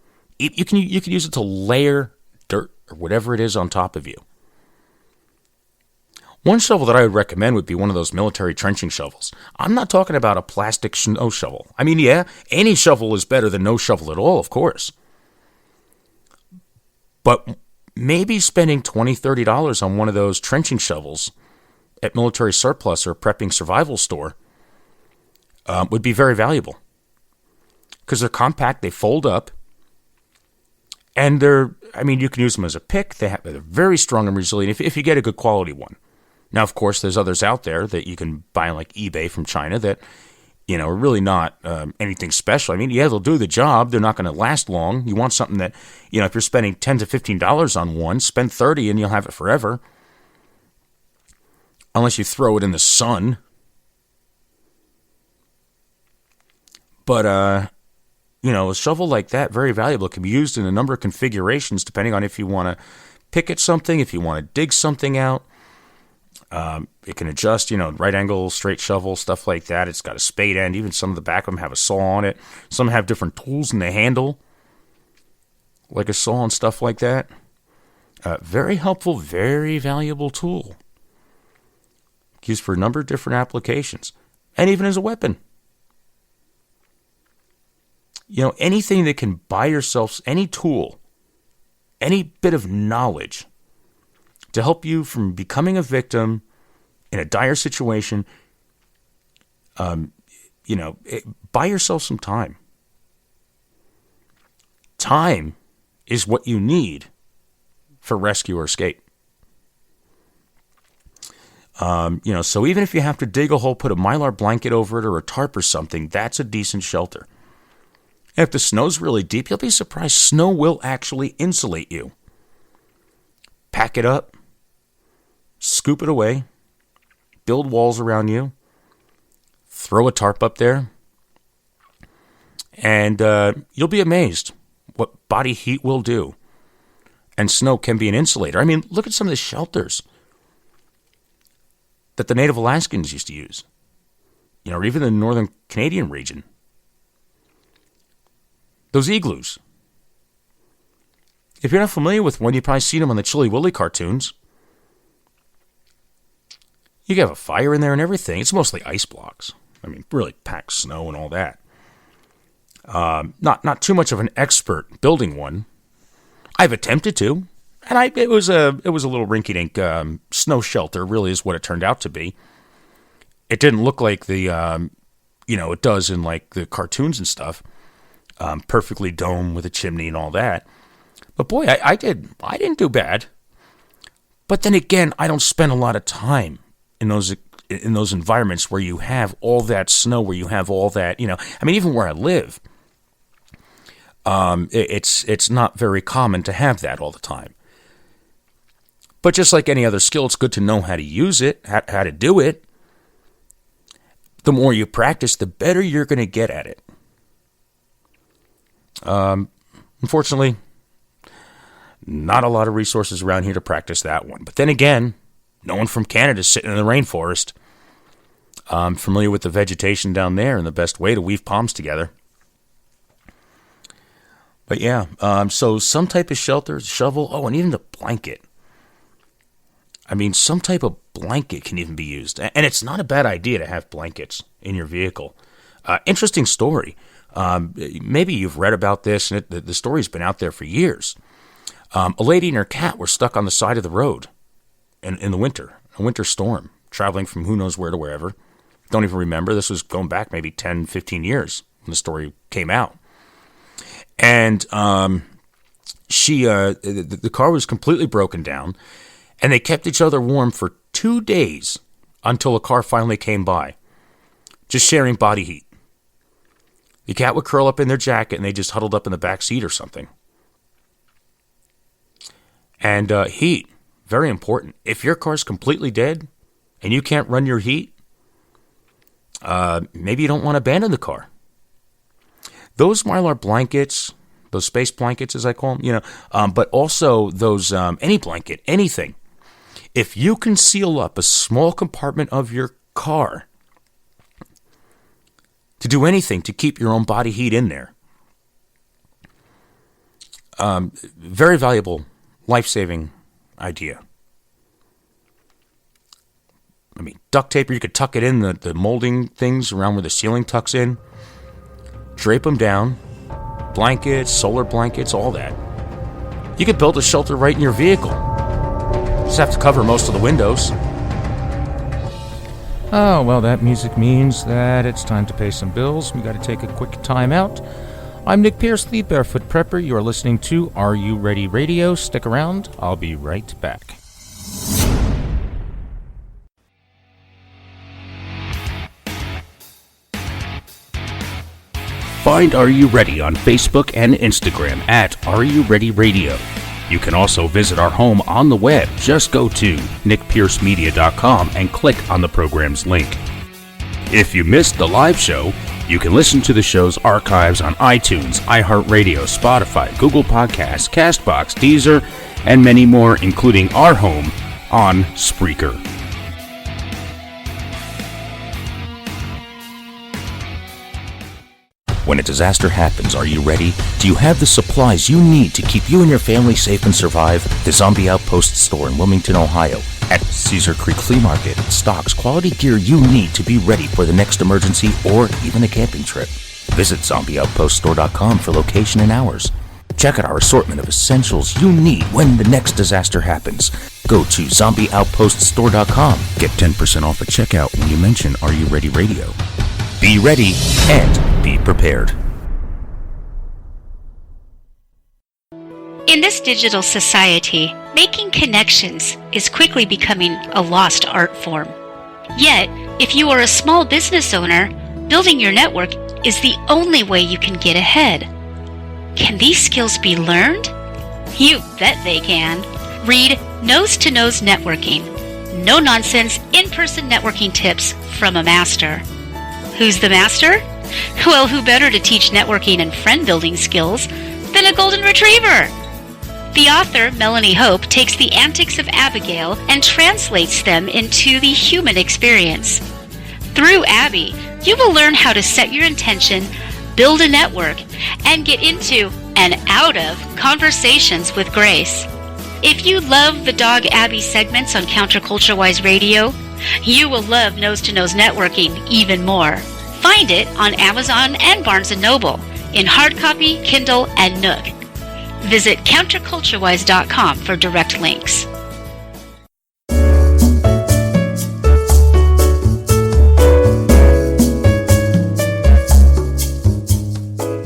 You can use it to layer dirt or whatever it is on top of you. One shovel that I would recommend would be one of those military trenching shovels. I'm not talking about a plastic snow shovel. I mean, yeah, any shovel is better than no shovel at all, of course. But maybe spending $20, $30 on one of those trenching shovels at Military Surplus or Prepping Survival Store would be very valuable. Because they're compact, they fold up, and you can use them as a pick. They're very strong and resilient if you get a good quality one. Now, of course, there's others out there that you can buy on like eBay from China that, are really not anything special. I mean, yeah, they'll do the job. They're not going to last long. You want something that, if you're spending $10 to $15 on one, spend $30 and you'll have it forever. Unless you throw it in the sun. But, a shovel like that, very valuable. It can be used in a number of configurations depending on if you want to pick at something, if you want to dig something out. It can adjust, right angle, straight shovel, stuff like that. It's got a spade end. Even some of the back of them have a saw on it. Some have different tools in the handle, like a saw and stuff like that. Very helpful, very valuable tool. Used for a number of different applications. And even as a weapon. Anything that can buy yourself, any tool, any bit of knowledge to help you from becoming a victim in a dire situation, buy yourself some time. Time is what you need for rescue or escape. So even if you have to dig a hole, put a Mylar blanket over it or a tarp or something, that's a decent shelter. If the snow's really deep, you'll be surprised. Snow will actually insulate you. Pack it up. Scoop it away, build walls around you, throw a tarp up there, and you'll be amazed what body heat will do. And snow can be an insulator. I mean, look at some of the shelters that the Native Alaskans used to use, or even the northern Canadian region. Those igloos. If you're not familiar with one, you've probably seen them on the Chilly Willy cartoons. You can have a fire in there and everything. It's mostly ice blocks. I mean, really packed snow and all that. Not too much of an expert building one. I've attempted to, and it was a little rinky-dink snow shelter. Really, is what it turned out to be. It didn't look like the it does in like the cartoons and stuff. Perfectly domed with a chimney and all that. But boy, I didn't do bad. But then again, I don't spend a lot of time in those environments where you have all that snow, where you have all that, even where I live, it's not very common to have that all the time. But just like any other skill, it's good to know how to use it, how to do it. The more you practice, the better you're going to get at it. Unfortunately, not a lot of resources around here to practice that one. But then again, no one from Canada is sitting in the rainforest. I'm familiar with the vegetation down there and the best way to weave palms together. But yeah, so some type of shelter, shovel, and even the blanket. I mean, some type of blanket can even be used. And it's not a bad idea to have blankets in your vehicle. Interesting story. Maybe you've read about this, and the story's been out there for years. A lady and her cat were stuck on the side of the road in the winter, a winter storm, traveling from who knows where to wherever. Don't even remember. This was going back maybe 10, 15 years when the story came out. And the car was completely broken down, and they kept each other warm for 2 days until a car finally came by, just sharing body heat. The cat would curl up in their jacket, and they just huddled up in the back seat or something. And heat, very important. If your car's completely dead and you can't run your heat, maybe you don't want to abandon the car. Those Mylar blankets, those space blankets as I call them, but also those, any blanket, anything. If you can seal up a small compartment of your car to do anything to keep your own body heat in there, very valuable, life-saving idea. I mean, duct tape, you could tuck it in, the molding things around where the ceiling tucks in. Drape them down. Blankets, solar blankets, all that. You could build a shelter right in your vehicle. Just have to cover most of the windows. Oh, well, that music means that it's time to pay some bills. We got to take a quick time out. I'm Nick Pierce, the Barefoot Prepper. You are listening to Are You Ready Radio. Stick around. I'll be right back. Find Are You Ready on Facebook and Instagram at Are You Ready Radio. You can also visit our home on the web. Just go to nickpiercemedia.com and click on the program's link. If you missed the live show, you can listen to the show's archives on iTunes, iHeartRadio, Spotify, Google Podcasts, CastBox, Deezer, and many more, including our home on Spreaker. When a disaster happens, are you ready? Do you have the supplies you need to keep you and your family safe and survive? The Zombie Outpost store in Wilmington, Ohio, at Cedar Creek Flea Market, stocks quality gear you need to be ready for the next emergency or even a camping trip. Visit zombieoutpoststore.com for location and hours. Check out our assortment of essentials you need when the next disaster happens. Go to zombieoutpoststore.com. Get 10% off at checkout when you mention Are You Ready Radio. Be ready and be prepared. In this digital society, making connections is quickly becoming a lost art form. Yet, if you are a small business owner, building your network is the only way you can get ahead. Can these skills be learned? You bet they can. Read Nose to Nose Networking. No-nonsense, in-person networking tips from a master. Who's the master? Well, who better to teach networking and friend-building skills than a golden retriever? The author, Melanie Hope, takes the antics of Abigail and translates them into the human experience. Through Abby, you will learn how to set your intention, build a network, and get into and out of conversations with grace. If you love the Dog Abby segments on Counterculture-Wise Radio, you will love Nose to Nose Networking even more. Find it on Amazon and Barnes & Noble in hard copy, Kindle, and Nook. Visit counterculturewise.com for direct links.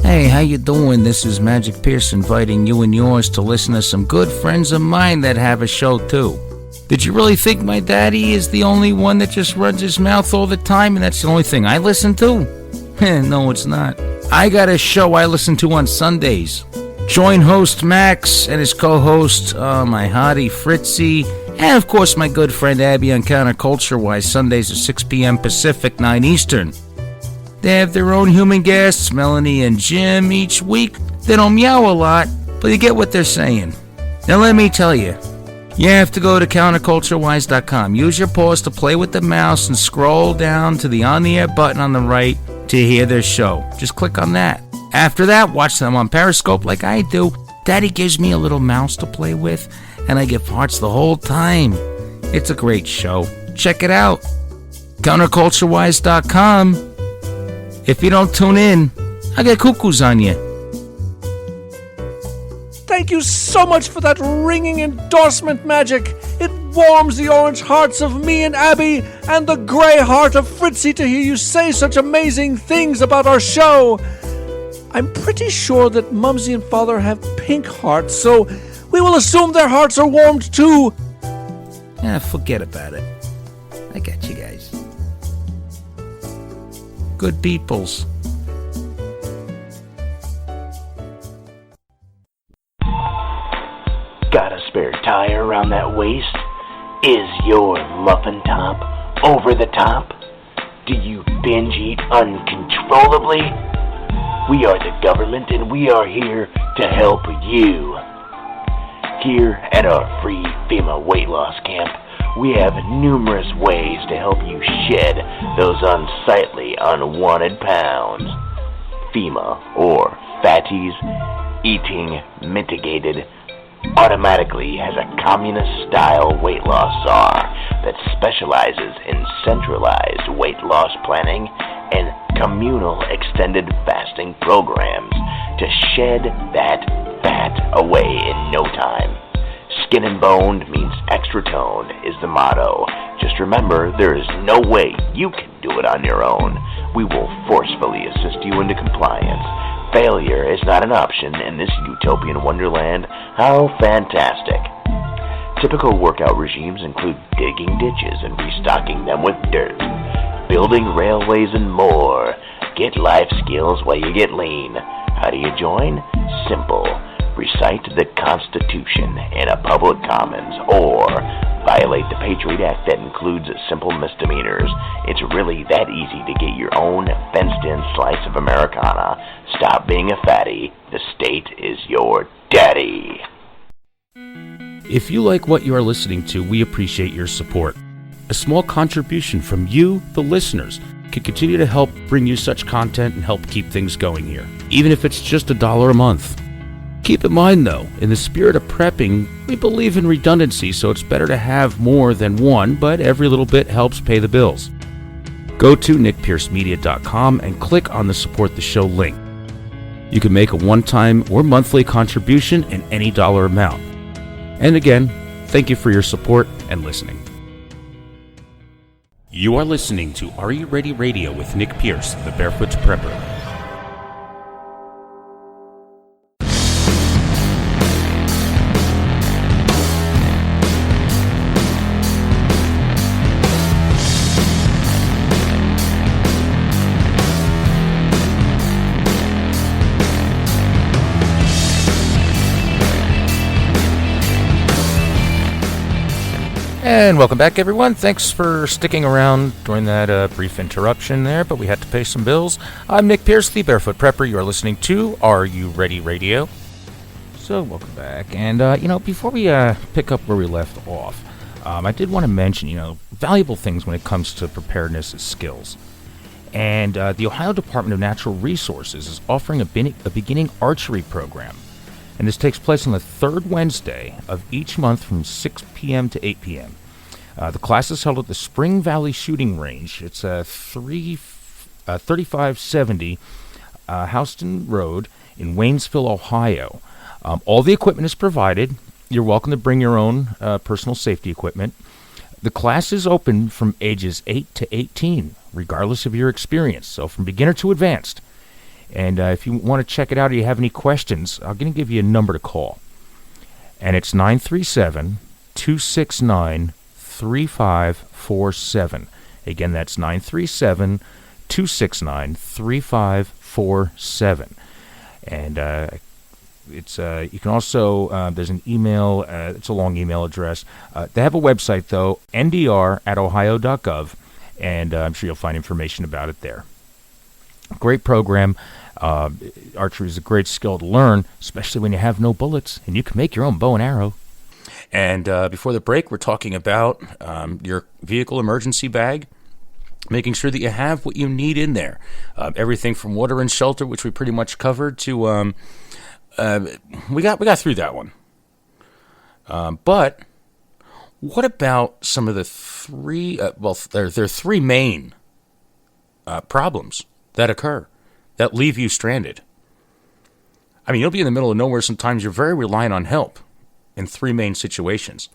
Hey, how you doing? This is Magic Pierce inviting you and yours to listen to some good friends of mine that have a show too. Did you really think my daddy is the only one that just runs his mouth all the time and that's the only thing I listen to? No, it's not. I got a show I listen to on Sundays. Join host Max and his co-host, my hottie Fritzy, and of course my good friend Abby on Counterculture-Wise, Sundays at 6 p.m. Pacific, 9 Eastern. They have their own human guests, Melanie and Jim, each week. They don't meow a lot, but you get what they're saying. Now let me tell you, you have to go to counterculturewise.com. Use your paws to play with the mouse and scroll down to the on-the-air button on the right to hear their show. Just click on that. After that, watch them on Periscope like I do. Daddy gives me a little mouse to play with, and I get farts the whole time. It's a great show. Check it out. Counterculturewise.com. If you don't tune in, I get cuckoos on you. Thank you so much for that ringing endorsement magic. It warms the orange hearts of me and Abby and the gray heart of Fritzy to hear you say such amazing things about our show. I'm pretty sure that Mumsy and Father have pink hearts, so we will assume their hearts are warmed too. Forget about it. I got you guys. Good peoples. Got a spare tire around that waist? Is your muffin top over the top? Do you binge eat uncontrollably? We are the government and we are here to help you. Here at our free FEMA weight loss camp, we have numerous ways to help you shed those unsightly, unwanted pounds. FEMA, or Fatties Eating Mitigated, automatically has a communist-style weight loss czar that specializes in centralized weight loss planning and communal extended fasting programs to shed that fat away in no time. Skin and boned means extra toned is the motto. Just remember, there is no way you can do it on your own. We will forcefully assist you into compliance. Failure is not an option in this utopian wonderland. How fantastic. Typical workout regimes include digging ditches and restocking them with dirt, building railways and more. Get life skills while you get lean. How do you join? Simple. Recite the Constitution in a public commons, or violate the Patriot Act that includes simple misdemeanors. It's really that easy to get your own fenced-in slice of Americana. Stop being a fatty. The state is your daddy. If you like what you are listening to, we appreciate your support. A small contribution from you, the listeners, can continue to help bring you such content and help keep things going here, even if it's just $1 a month. Keep in mind, though, in the spirit of prepping, we believe in redundancy, so it's better to have more than one, but every little bit helps pay the bills. Go to nickpiercemedia.com and click on the Support the Show link. You can make a one-time or monthly contribution in any dollar amount. And again, thank you for your support and listening. You are listening to Are You Ready Radio with Nick Pierce, the Barefoot Prepper. And welcome back, everyone. Thanks for sticking around during that brief interruption there, but we had to pay some bills. I'm Nick Pierce, the Barefoot Prepper. You're listening to Are You Ready Radio? So, welcome back. And, before we pick up where we left off, I did want to mention, valuable things when it comes to preparedness skills. And the Ohio Department of Natural Resources is offering a beginning archery program. And this takes place on the third Wednesday of each month from 6 p.m. to 8 p.m. The class is held at the Spring Valley Shooting Range. It's 3570 Houston Road in Waynesville, Ohio. All the equipment is provided. You're welcome to bring your own personal safety equipment. The class is open from ages 8 to 18, regardless of your experience, so from beginner to advanced. And if you want to check it out or you have any questions, I'm going to give you a number to call. And it's 937-269-3547. Again, that's 937-269-3547. And it's you can also, there's an email, it's a long email address. They have a website, though, ndr@ohio.gov, and I'm sure you'll find information about it there. Great program. Archery is a great skill to learn, especially when you have no bullets and you can make your own bow and arrow. And before the break, we're talking about your vehicle emergency bag, making sure that you have what you need in there. Everything from water and shelter, which we pretty much covered, to we got through that one. But what about some of the three? There are three main problems that occur that leave you stranded. I mean, you'll be in the middle of nowhere. Sometimes you're very reliant on help in three main situations.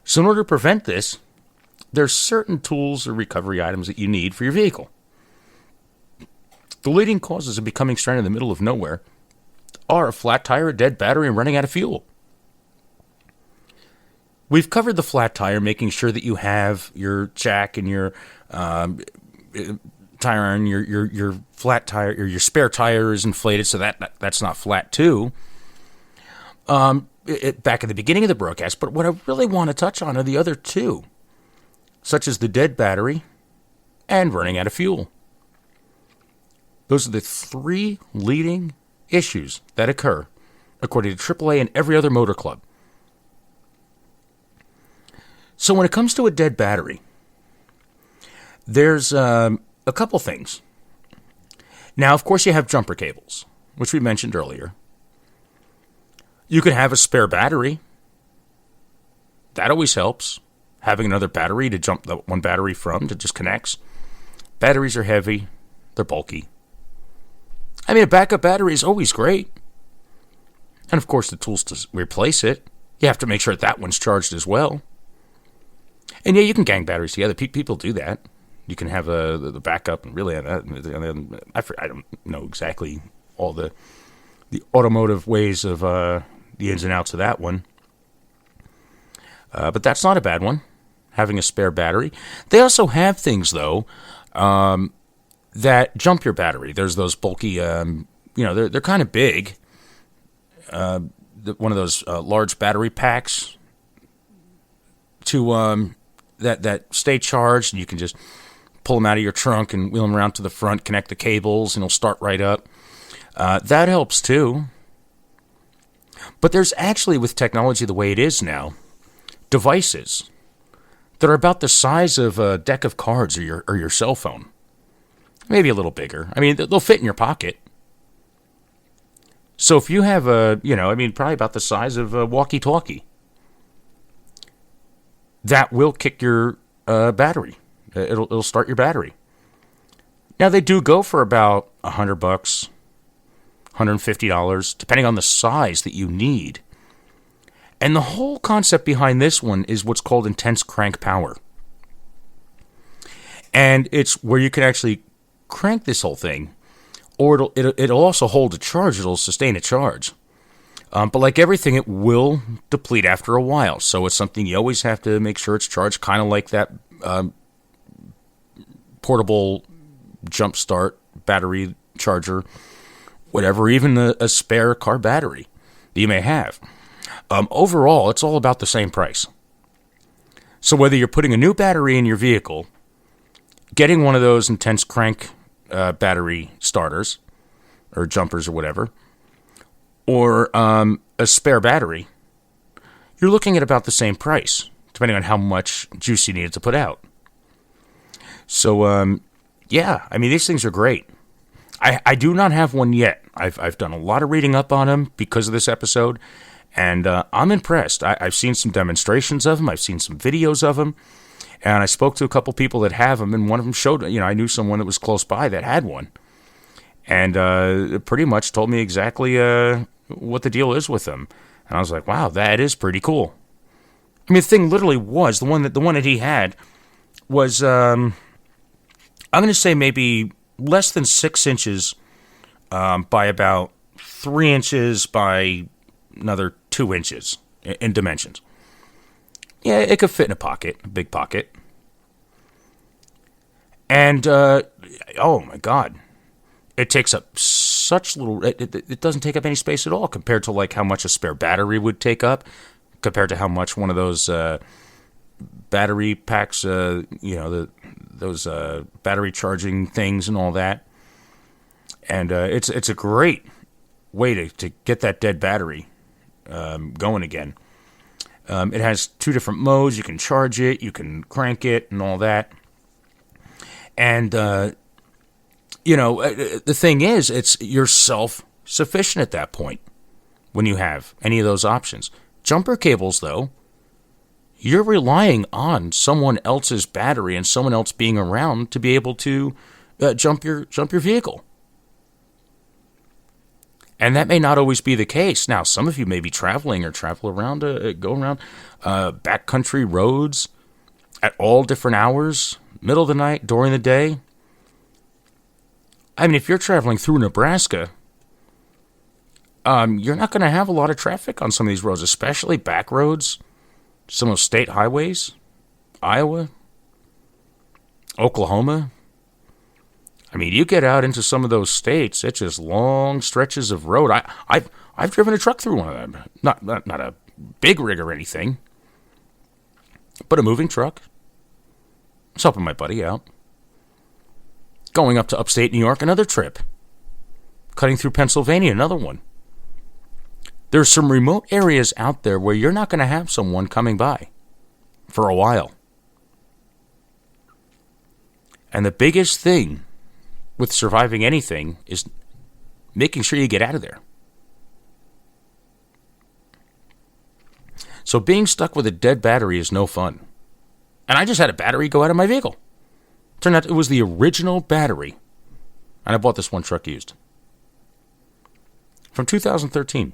So in order to prevent this, there's certain tools or recovery items that you need for your vehicle. The leading causes of becoming stranded in the middle of nowhere are a flat tire, a dead battery, and running out of fuel. We've covered the flat tire, making sure that you have your jack and your tire iron, your flat tire, or your spare tire is inflated, so that's not flat too. Back at the beginning of the broadcast, but what I really want to touch on are the other two, such as the dead battery and running out of fuel. Those are the three leading issues that occur, according to AAA and every other motor club. So when it comes to a dead battery, there's a couple things. Now, of course, you have jumper cables, which we mentioned earlier. You can have a spare battery. That always helps. Having another battery to jump the one battery from that just connects. Batteries are heavy. They're bulky. I mean, a backup battery is always great. And, of course, the tools to replace it. You have to make sure that one's charged as well. And, yeah, you can gang batteries together. People do that. You can have the backup and really, I don't know exactly all the automotive ways of the ins and outs of that one. But that's not a bad one, having a spare battery. They also have things, though, that jump your battery. There's those bulky, they're kind of big. One of those large battery packs to that stay charged, and you can just pull them out of your trunk and wheel them around to the front, connect the cables, and it'll start right up. That helps too. But there's actually, with technology the way it is now, devices that are about the size of a deck of cards or your cell phone. Maybe a little bigger. I mean, they'll fit in your pocket. So if you have probably about the size of a walkie-talkie, that will kick your battery. It'll start your battery. Now, they do go for about $100, $150, depending on the size that you need. And the whole concept behind this one is what's called intense crank power. And it's where you can actually crank this whole thing, or it'll also hold a charge. It'll sustain a charge. But like everything, it will deplete after a while. So it's something you always have to make sure it's charged, kind of like that portable jump start battery charger, whatever, even a spare car battery that you may have. Overall, it's all about the same price. So whether you're putting a new battery in your vehicle, getting one of those intense crank battery starters or jumpers or whatever, or a spare battery, you're looking at about the same price, depending on how much juice you need to put out. So, these things are great. I do not have one yet. I've done a lot of reading up on them because of this episode, and I'm impressed. I've seen some demonstrations of them. I've seen some videos of them, and I spoke to a couple people that have them, and one of them showed, I knew someone that was close by that had one, and pretty much told me exactly what the deal is with them. And I was like, wow, that is pretty cool. I mean, the thing literally was, the one that he had was, I'm going to say maybe less than 6 inches by about 3 inches by another 2 inches in dimensions. Yeah, it could fit in a big pocket. And, oh my God, it takes up such little, it doesn't take up any space at all compared to like how much a spare battery would take up, compared to how much one of those battery packs, those battery charging things and all that. And it's a great way to get that dead battery going again. It has 2 different modes. You can charge it, you can crank it, and all that. And, the thing is, you're self-sufficient at that point when you have any of those options. Jumper cables, though, you're relying on someone else's battery and someone else being around to be able to jump your vehicle. And that may not always be the case. Now, some of you may be traveling or travel around, go around backcountry roads at all different hours, middle of the night, during the day. I mean, if you're traveling through Nebraska, you're not going to have a lot of traffic on some of these roads, especially back roads, some of those state highways, Iowa, Oklahoma. I mean, you get out into some of those states, it's just long stretches of road. I've driven a truck through one of them. Not a big rig or anything, but a moving truck. I was helping my buddy out. Going up to upstate New York, another trip. Cutting through Pennsylvania, another one. There's some remote areas out there where you're not going to have someone coming by for a while. And the biggest thing with surviving anything is making sure you get out of there. So being stuck with a dead battery is no fun. And I just had a battery go out of my vehicle. Turned out it was the original battery. And I bought this one truck used. From 2013.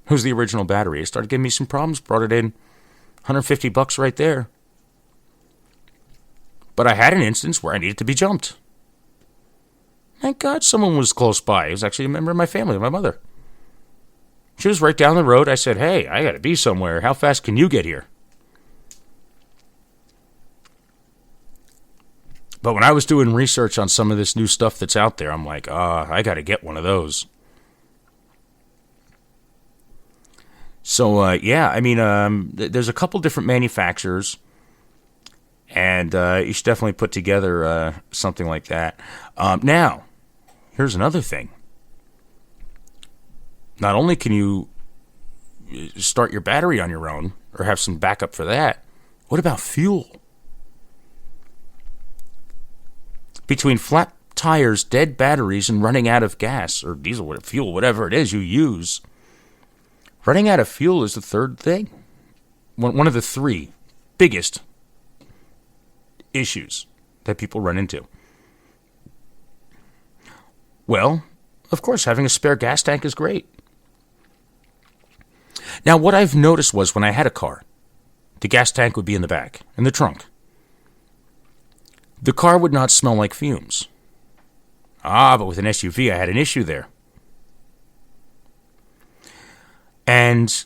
It was the original battery. It started giving me some problems. Brought it in. $150 right there. But I had an instance where I needed to be jumped. Thank God someone was close by. It was actually a member of my family, my mother. She was right down the road. I said, hey, I got to be somewhere. How fast can you get here? But when I was doing research on some of this new stuff that's out there, I'm like, I got to get one of those. So, yeah, I mean, there's a couple different manufacturers. And you should definitely put together something like that. Now, here's another thing. Not only can you start your battery on your own, or have some backup for that, what about fuel? Between flat tires, dead batteries, and running out of gas, or diesel, fuel, whatever it is you use, running out of fuel is the third thing. One of the three biggest issues that people run into. Well, of course, having a spare gas tank is great. Now, what I've noticed was when I had a car, the gas tank would be in the back, in the trunk. The car would not smell like fumes. But with an SUV, I had an issue there. And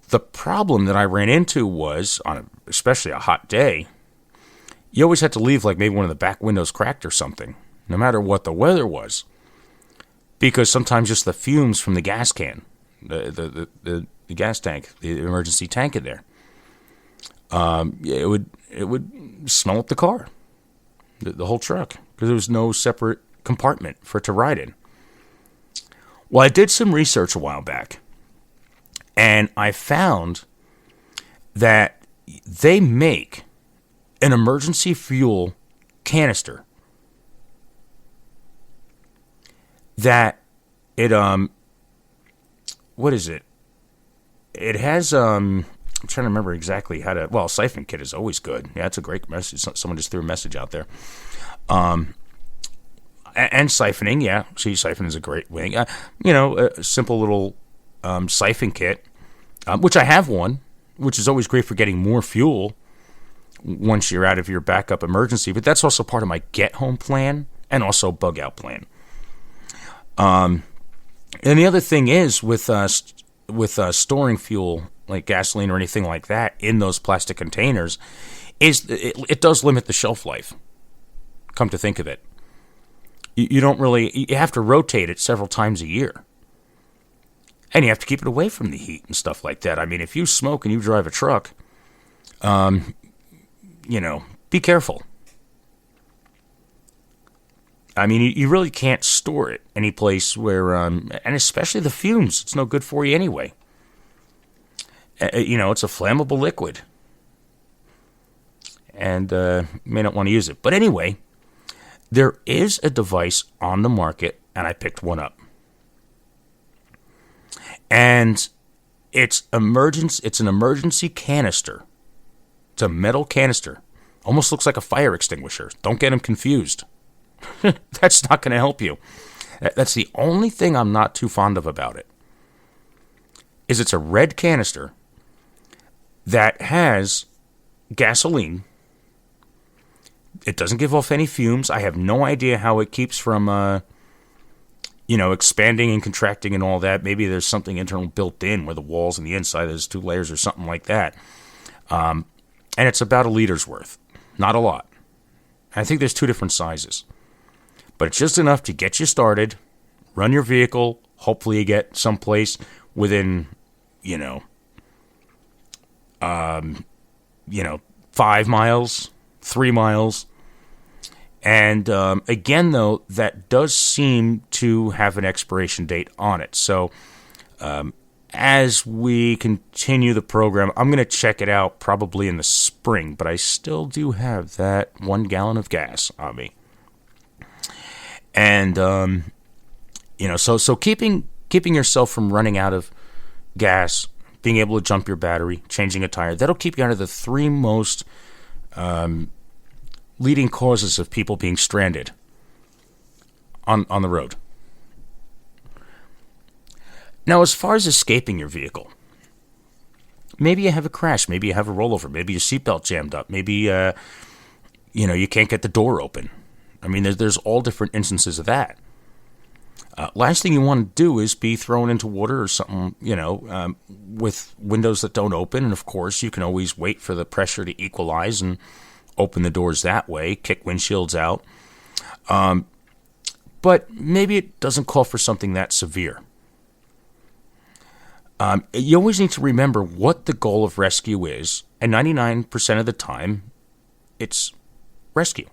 the problem that I ran into was, on especially a hot day, you always had to leave like maybe one of the back windows cracked or something, no matter what the weather was. Because sometimes just the fumes from the gas can, the gas tank, the emergency tank in there, it would smell up the car, the whole truck, because there was no separate compartment for it to ride in. Well, I did some research a while back, and I found that they make an emergency fuel canister that it what is it? It has I'm trying to remember exactly how to. Well, siphon kit is always good. Yeah, it's a great message. Someone just threw a message out there. And siphoning, yeah. See, siphon is a great way. A simple little siphon kit, which I have one, which is always great for getting more fuel once you're out of your backup emergency. But that's also part of my get home plan and also bug out plan. And the other thing is with storing fuel like gasoline or anything like that in those plastic containers, is it does limit the shelf life. Come to think of it, you don't really, you have to rotate it several times a year, and you have to keep it away from the heat and stuff like that. I mean, if you smoke and you drive a truck, be careful. I mean, you really can't store it any place where, and especially the fumes, it's no good for you anyway. It's a flammable liquid. And may not want to use it. But anyway, there is a device on the market, and I picked one up. And it's an emergency canister. It's a metal canister. Almost looks like a fire extinguisher. Don't get them confused. That's not going to help you. That's the only thing I'm not too fond of about it. Is it's a red canister that has gasoline. It doesn't give off any fumes. I have no idea how it keeps from, expanding and contracting and all that. Maybe there's something internal built in where the walls and the inside, there's 2 layers or something like that. And it's about a liter's worth. Not a lot. I think there's 2 different sizes. But it's just enough to get you started, run your vehicle, hopefully you get someplace within, 5 miles, 3 miles. And again, though, that does seem to have an expiration date on it. So as we continue the program, I'm going to check it out probably in the spring. But I still do have that 1 gallon of gas on me. And, so keeping yourself from running out of gas, being able to jump your battery, changing a tire, that'll keep you out of the 3 most leading causes of people being stranded on the road. Now, as far as escaping your vehicle, maybe you have a crash, maybe you have a rollover, maybe your seatbelt jammed up, maybe, you can't get the door open. I mean, there's all different instances of that. Last thing you want to do is be thrown into water or something, with windows that don't open. And, of course, you can always wait for the pressure to equalize and open the doors that way, kick windshields out. But maybe it doesn't call for something that severe. You always need to remember what the goal of rescue is. And 99% of the time, it's rescue.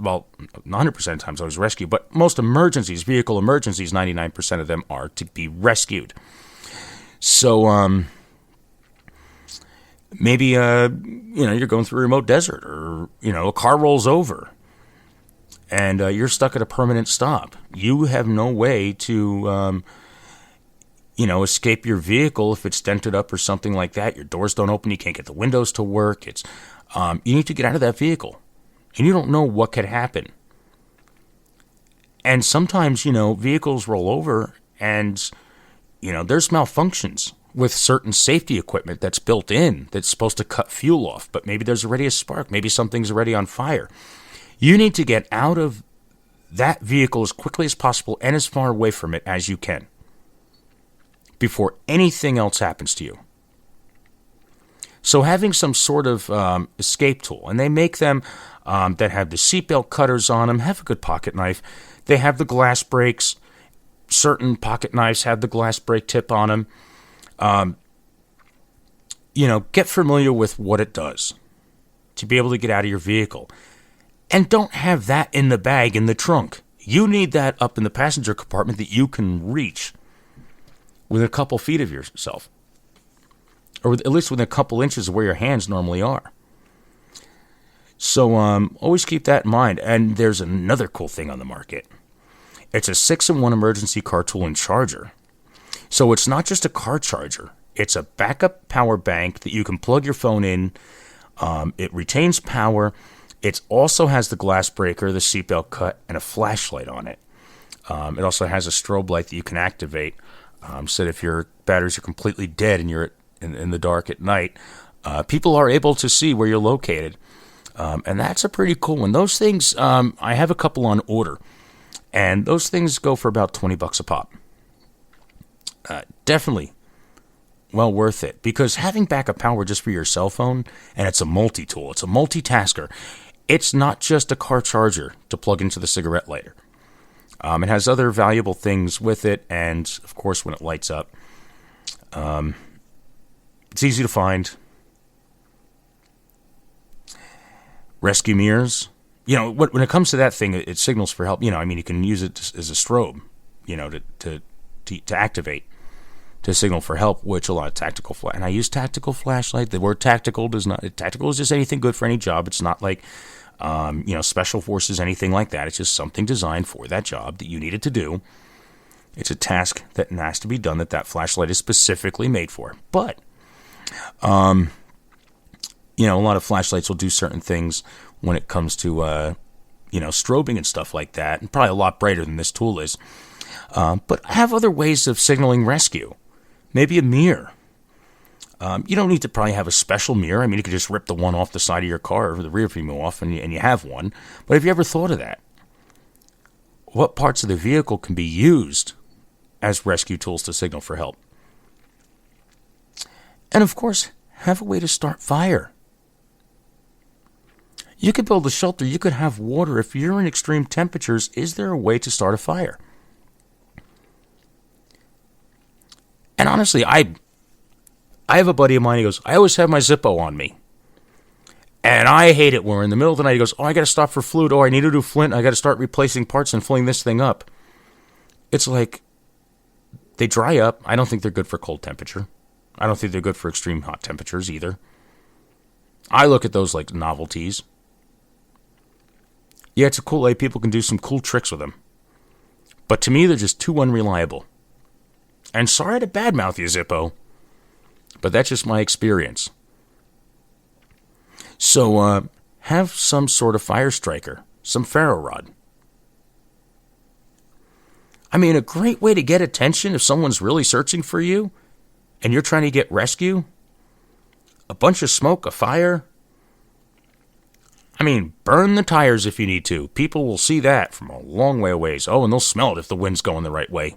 Well, 100% of times I was rescued, but most emergencies, vehicle emergencies, 99% of them are to be rescued. So, maybe, you're going through a remote desert or, a car rolls over and you're stuck at a permanent stop. You have no way to, escape your vehicle if it's dented up or something like that. Your doors don't open. You can't get the windows to work. It's, you need to get out of that vehicle. And you don't know what could happen. And sometimes, vehicles roll over and, there's malfunctions with certain safety equipment that's built in that's supposed to cut fuel off. But maybe there's already a spark. Maybe something's already on fire. You need to get out of that vehicle as quickly as possible and as far away from it as you can before anything else happens to you. So having some sort of escape tool, and they make them that have the seatbelt cutters on them, have a good pocket knife. They have the glass breaks. Certain pocket knives have the glass break tip on them. Get familiar with what it does to be able to get out of your vehicle. And don't have that in the bag in the trunk. You need that up in the passenger compartment that you can reach within a couple feet of yourself. Or at least within a couple inches of where your hands normally are. So always keep that in mind. And there's another cool thing on the market. It's a 6-in-1 emergency car tool and charger. So it's not just a car charger. It's a backup power bank that you can plug your phone in. It retains power. It also has the glass breaker, the seatbelt cut, and a flashlight on it. It also has a strobe light that you can activate. So that if your batteries are completely dead and you're in the dark at night, people are able to see where you're located. And that's a pretty cool one. Those things, I have a couple on order. And those things go for about $20 a pop. Definitely well worth it. Because having backup power just for your cell phone, and it's a multi-tool, it's a multitasker. It's not just a car charger to plug into the cigarette lighter. It has other valuable things with it, and of course when it lights up, it's easy to find. Rescue mirrors. When it comes to that thing, it signals for help. You can use it as a strobe, to activate, to signal for help, which a lot of tactical and I use tactical flashlight. The word tactical tactical is just anything good for any job. It's not like, special forces, anything like that. It's just something designed for that job that you needed to do. It's a task that has to be done that flashlight is specifically made for. But, a lot of flashlights will do certain things when it comes to, strobing and stuff like that, and probably a lot brighter than this tool is. But have other ways of signaling rescue. Maybe a mirror. You don't need to probably have a special mirror. I mean, you could just rip the one off the side of your car, or the rear view mirror off, and you have one. But have you ever thought of that? What parts of the vehicle can be used as rescue tools to signal for help? And of course, have a way to start fire. You could build a shelter. You could have water. If you're in extreme temperatures, is there a way to start a fire? And honestly, I have a buddy of mine, he goes, I always have my Zippo on me. And I hate it when we're in the middle of the night. He goes, I got to stop for fluid. I need to do flint. I got to start replacing parts and filling this thing up. It's like, they dry up. I don't think they're good for cold temperature. I don't think they're good for extreme hot temperatures either. I look at those like novelties. Yeah, it's a cool way. People can do some cool tricks with them. But to me, they're just too unreliable. And sorry to badmouth you, Zippo, but that's just my experience. So, have some sort of fire striker, some ferro rod. I mean, a great way to get attention if someone's really searching for you and you're trying to get rescue. A bunch of smoke, a fire. I mean, burn the tires if you need to. People will see that from a long way away. Oh, and they'll smell it if the wind's going the right way.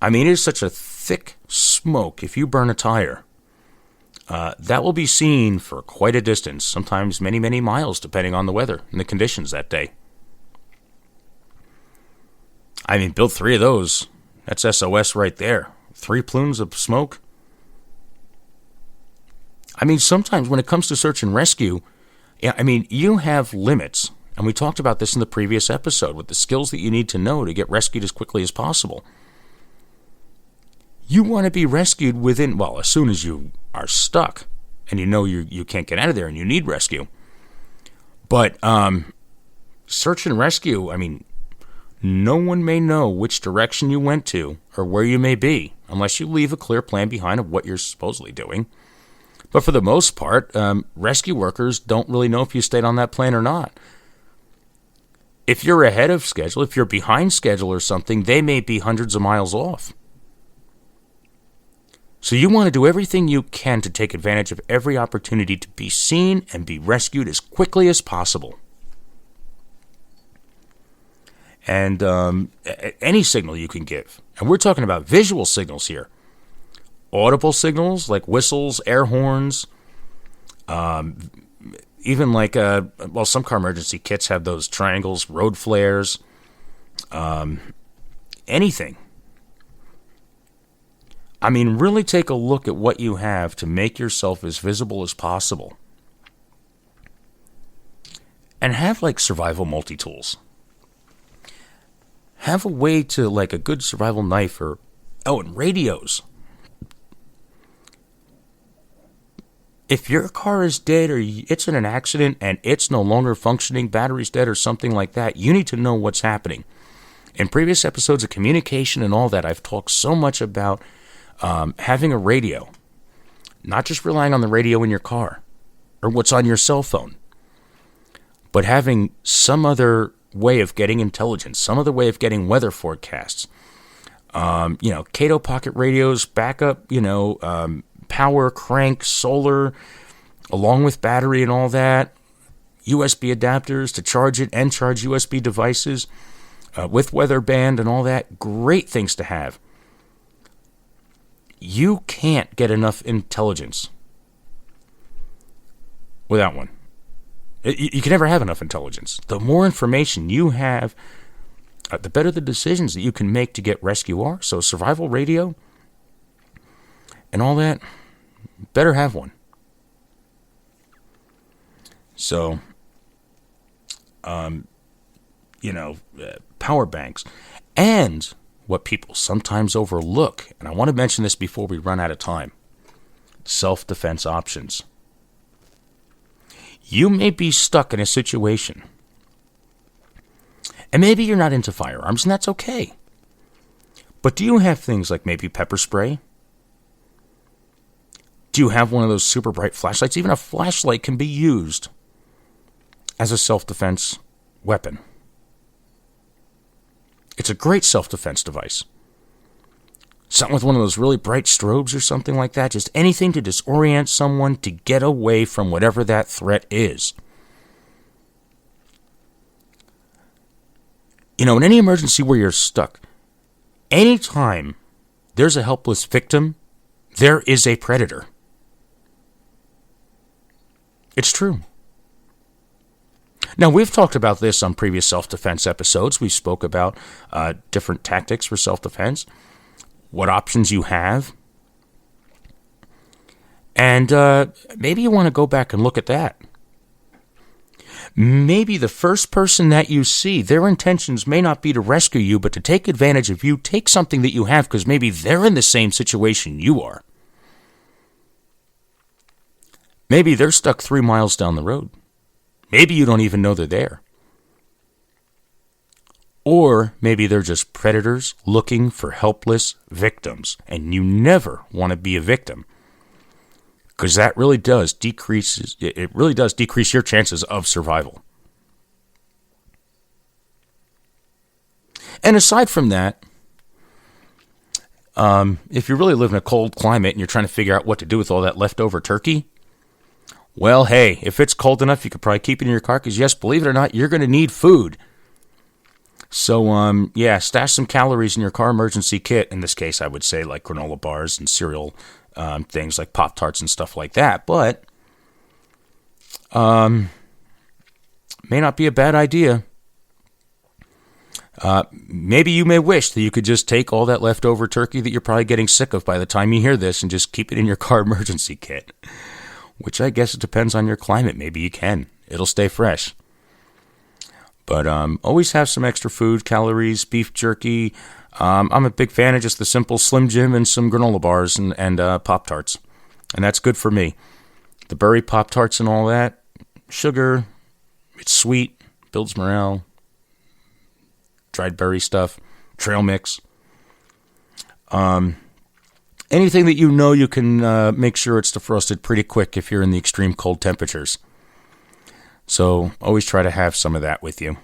I mean, it is such a thick smoke. If you burn a tire, that will be seen for quite a distance, sometimes many, many miles, depending on the weather and the conditions that day. I mean, build 3 of those. That's SOS right there. 3 plumes of smoke. I mean, sometimes when it comes to search and rescue, I mean, you have limits. And we talked about this in the previous episode with the skills that you need to know to get rescued as quickly as possible. You want to be rescued within, well, as soon as you are stuck and you know you can't get out of there and you need rescue. But search and rescue, I mean, no one may know which direction you went to or where you may be unless you leave a clear plan behind of what you're supposedly doing. But for the most part, rescue workers don't really know if you stayed on that plan or not. If you're ahead of schedule, if you're behind schedule or something, they may be hundreds of miles off. So you want to do everything you can to take advantage of every opportunity to be seen and be rescued as quickly as possible. And any signal you can give. And we're talking about visual signals here. Audible signals like whistles, air horns, even like, some car emergency kits have those triangles, road flares, anything. I mean, really take a look at what you have to make yourself as visible as possible. And have like survival multi-tools. Have a way to like a good survival knife or, and radios. If your car is dead or it's in an accident and it's no longer functioning, battery's dead or something like that, you need to know what's happening. In previous episodes of communication and all that, I've talked so much about having a radio. Not just relying on the radio in your car or what's on your cell phone, but having some other way of getting intelligence, some other way of getting weather forecasts. Kato pocket radios, backup, power, crank, solar, along with battery and all that, USB adapters to charge it and charge USB devices with weather band and all that. Great things to have. You can't get enough intelligence without one. You can never have enough intelligence. The more information you have, the better the decisions that you can make to get rescue are. So survival radio and all that, better have one. So, power banks. And what people sometimes overlook, and I want to mention this before we run out of time, self-defense options. You may be stuck in a situation, and maybe you're not into firearms, and that's okay. But do you have things like maybe pepper spray? Do you have one of those super bright flashlights? Even a flashlight can be used as a self-defense weapon. It's a great self-defense device. Something with one of those really bright strobes or something like that. Just anything to disorient someone to get away from whatever that threat is. In any emergency where you're stuck, anytime there's a helpless victim, there is a predator. It's true. Now, we've talked about this on previous self-defense episodes. We spoke about different tactics for self-defense, what options you have. And maybe you want to go back and look at that. Maybe the first person that you see, their intentions may not be to rescue you, but to take advantage of you. Take something that you have because maybe they're in the same situation you are. Maybe they're stuck 3 miles down the road. Maybe you don't even know they're there. Or maybe they're just predators looking for helpless victims, and you never want to be a victim. Because that really does decrease your chances of survival. And aside from that, if you really live in a cold climate and you're trying to figure out what to do with all that leftover turkey, well, hey, if it's cold enough, you could probably keep it in your car because, yes, believe it or not, you're going to need food. So, stash some calories in your car emergency kit. In this case, I would say like granola bars and cereal things like Pop-Tarts and stuff like that. But may not be a bad idea. Maybe you may wish that you could just take all that leftover turkey that you're probably getting sick of by the time you hear this and just keep it in your car emergency kit. Which I guess it depends on your climate. Maybe you can. It'll stay fresh. But always have some extra food, calories, beef jerky. I'm a big fan of just the simple Slim Jim and some granola bars and Pop-Tarts. And that's good for me. The berry Pop-Tarts and all that, sugar, it's sweet, builds morale. Dried berry stuff, trail mix. Anything that you can make sure it's defrosted pretty quick if you're in the extreme cold temperatures. So always try to have some of that with you.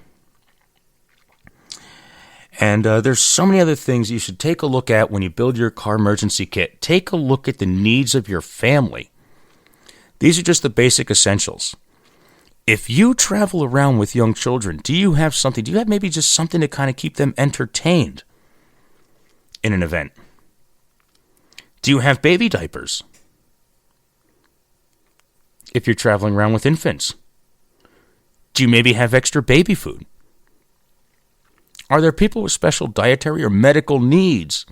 And there's so many other things you should take a look at when you build your car emergency kit. Take a look at the needs of your family. These are just the basic essentials. If you travel around with young children, do you have maybe just something to kind of keep them entertained in an event? Do you have baby diapers? If you're traveling around with infants, do you maybe have extra baby food? Are there people with special dietary or medical needs?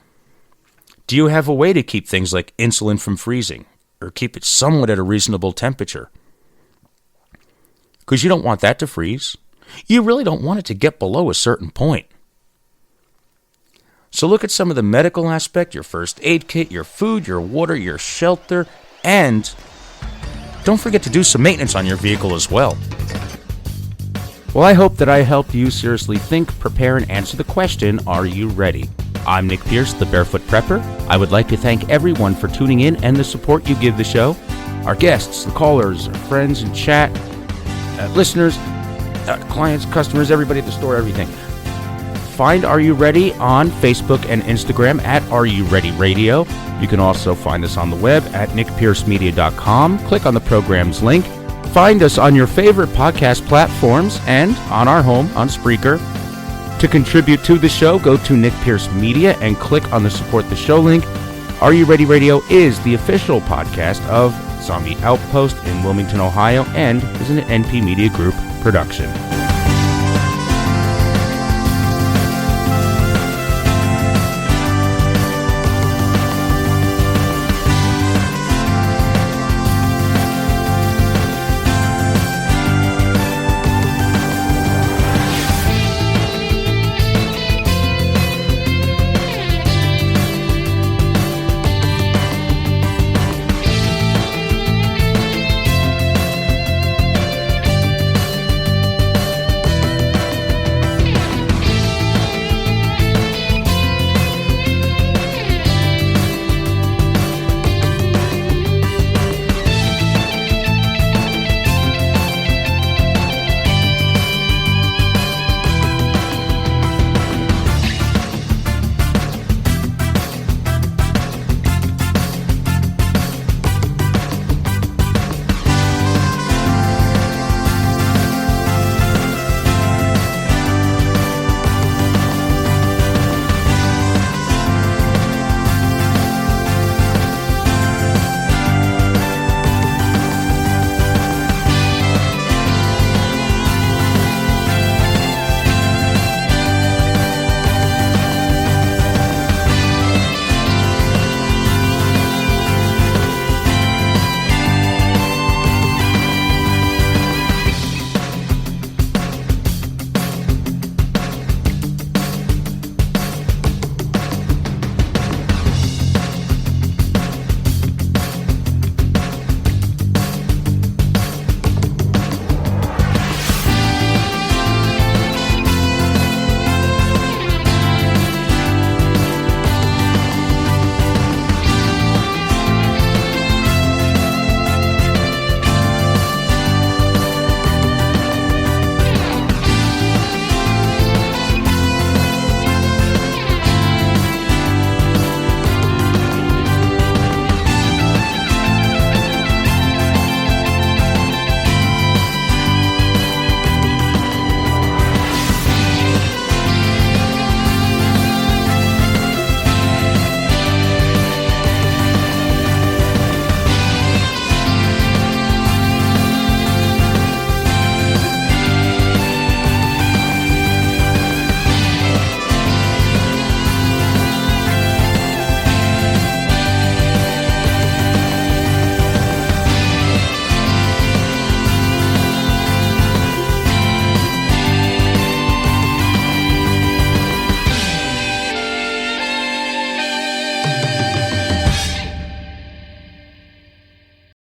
Do you have a way to keep things like insulin from freezing or keep it somewhat at a reasonable temperature? Because you don't want that to freeze. You really don't want it to get below a certain point. So look at some of the medical aspect, your first aid kit, your food, your water, your shelter, and don't forget to do some maintenance on your vehicle as well. Well, I hope that I helped you seriously think, prepare, and answer the question, are you ready? I'm Nick Pierce, the Barefoot Prepper. I would like to thank everyone for tuning in and the support you give the show. Our guests, the callers, our friends in chat, listeners, clients, customers, everybody at the store, everything. Find Are You Ready on Facebook and Instagram at Are You Ready Radio. You can also find us on the web at nickpiercemedia.com. Click on the program's link. Find us on your favorite podcast platforms and on our home on Spreaker. To contribute to the show, go to Nick Pierce Media and click on the Support the Show link. Are You Ready Radio is the official podcast of Zombie Outpost in Wilmington, Ohio, and is an NP Media Group production.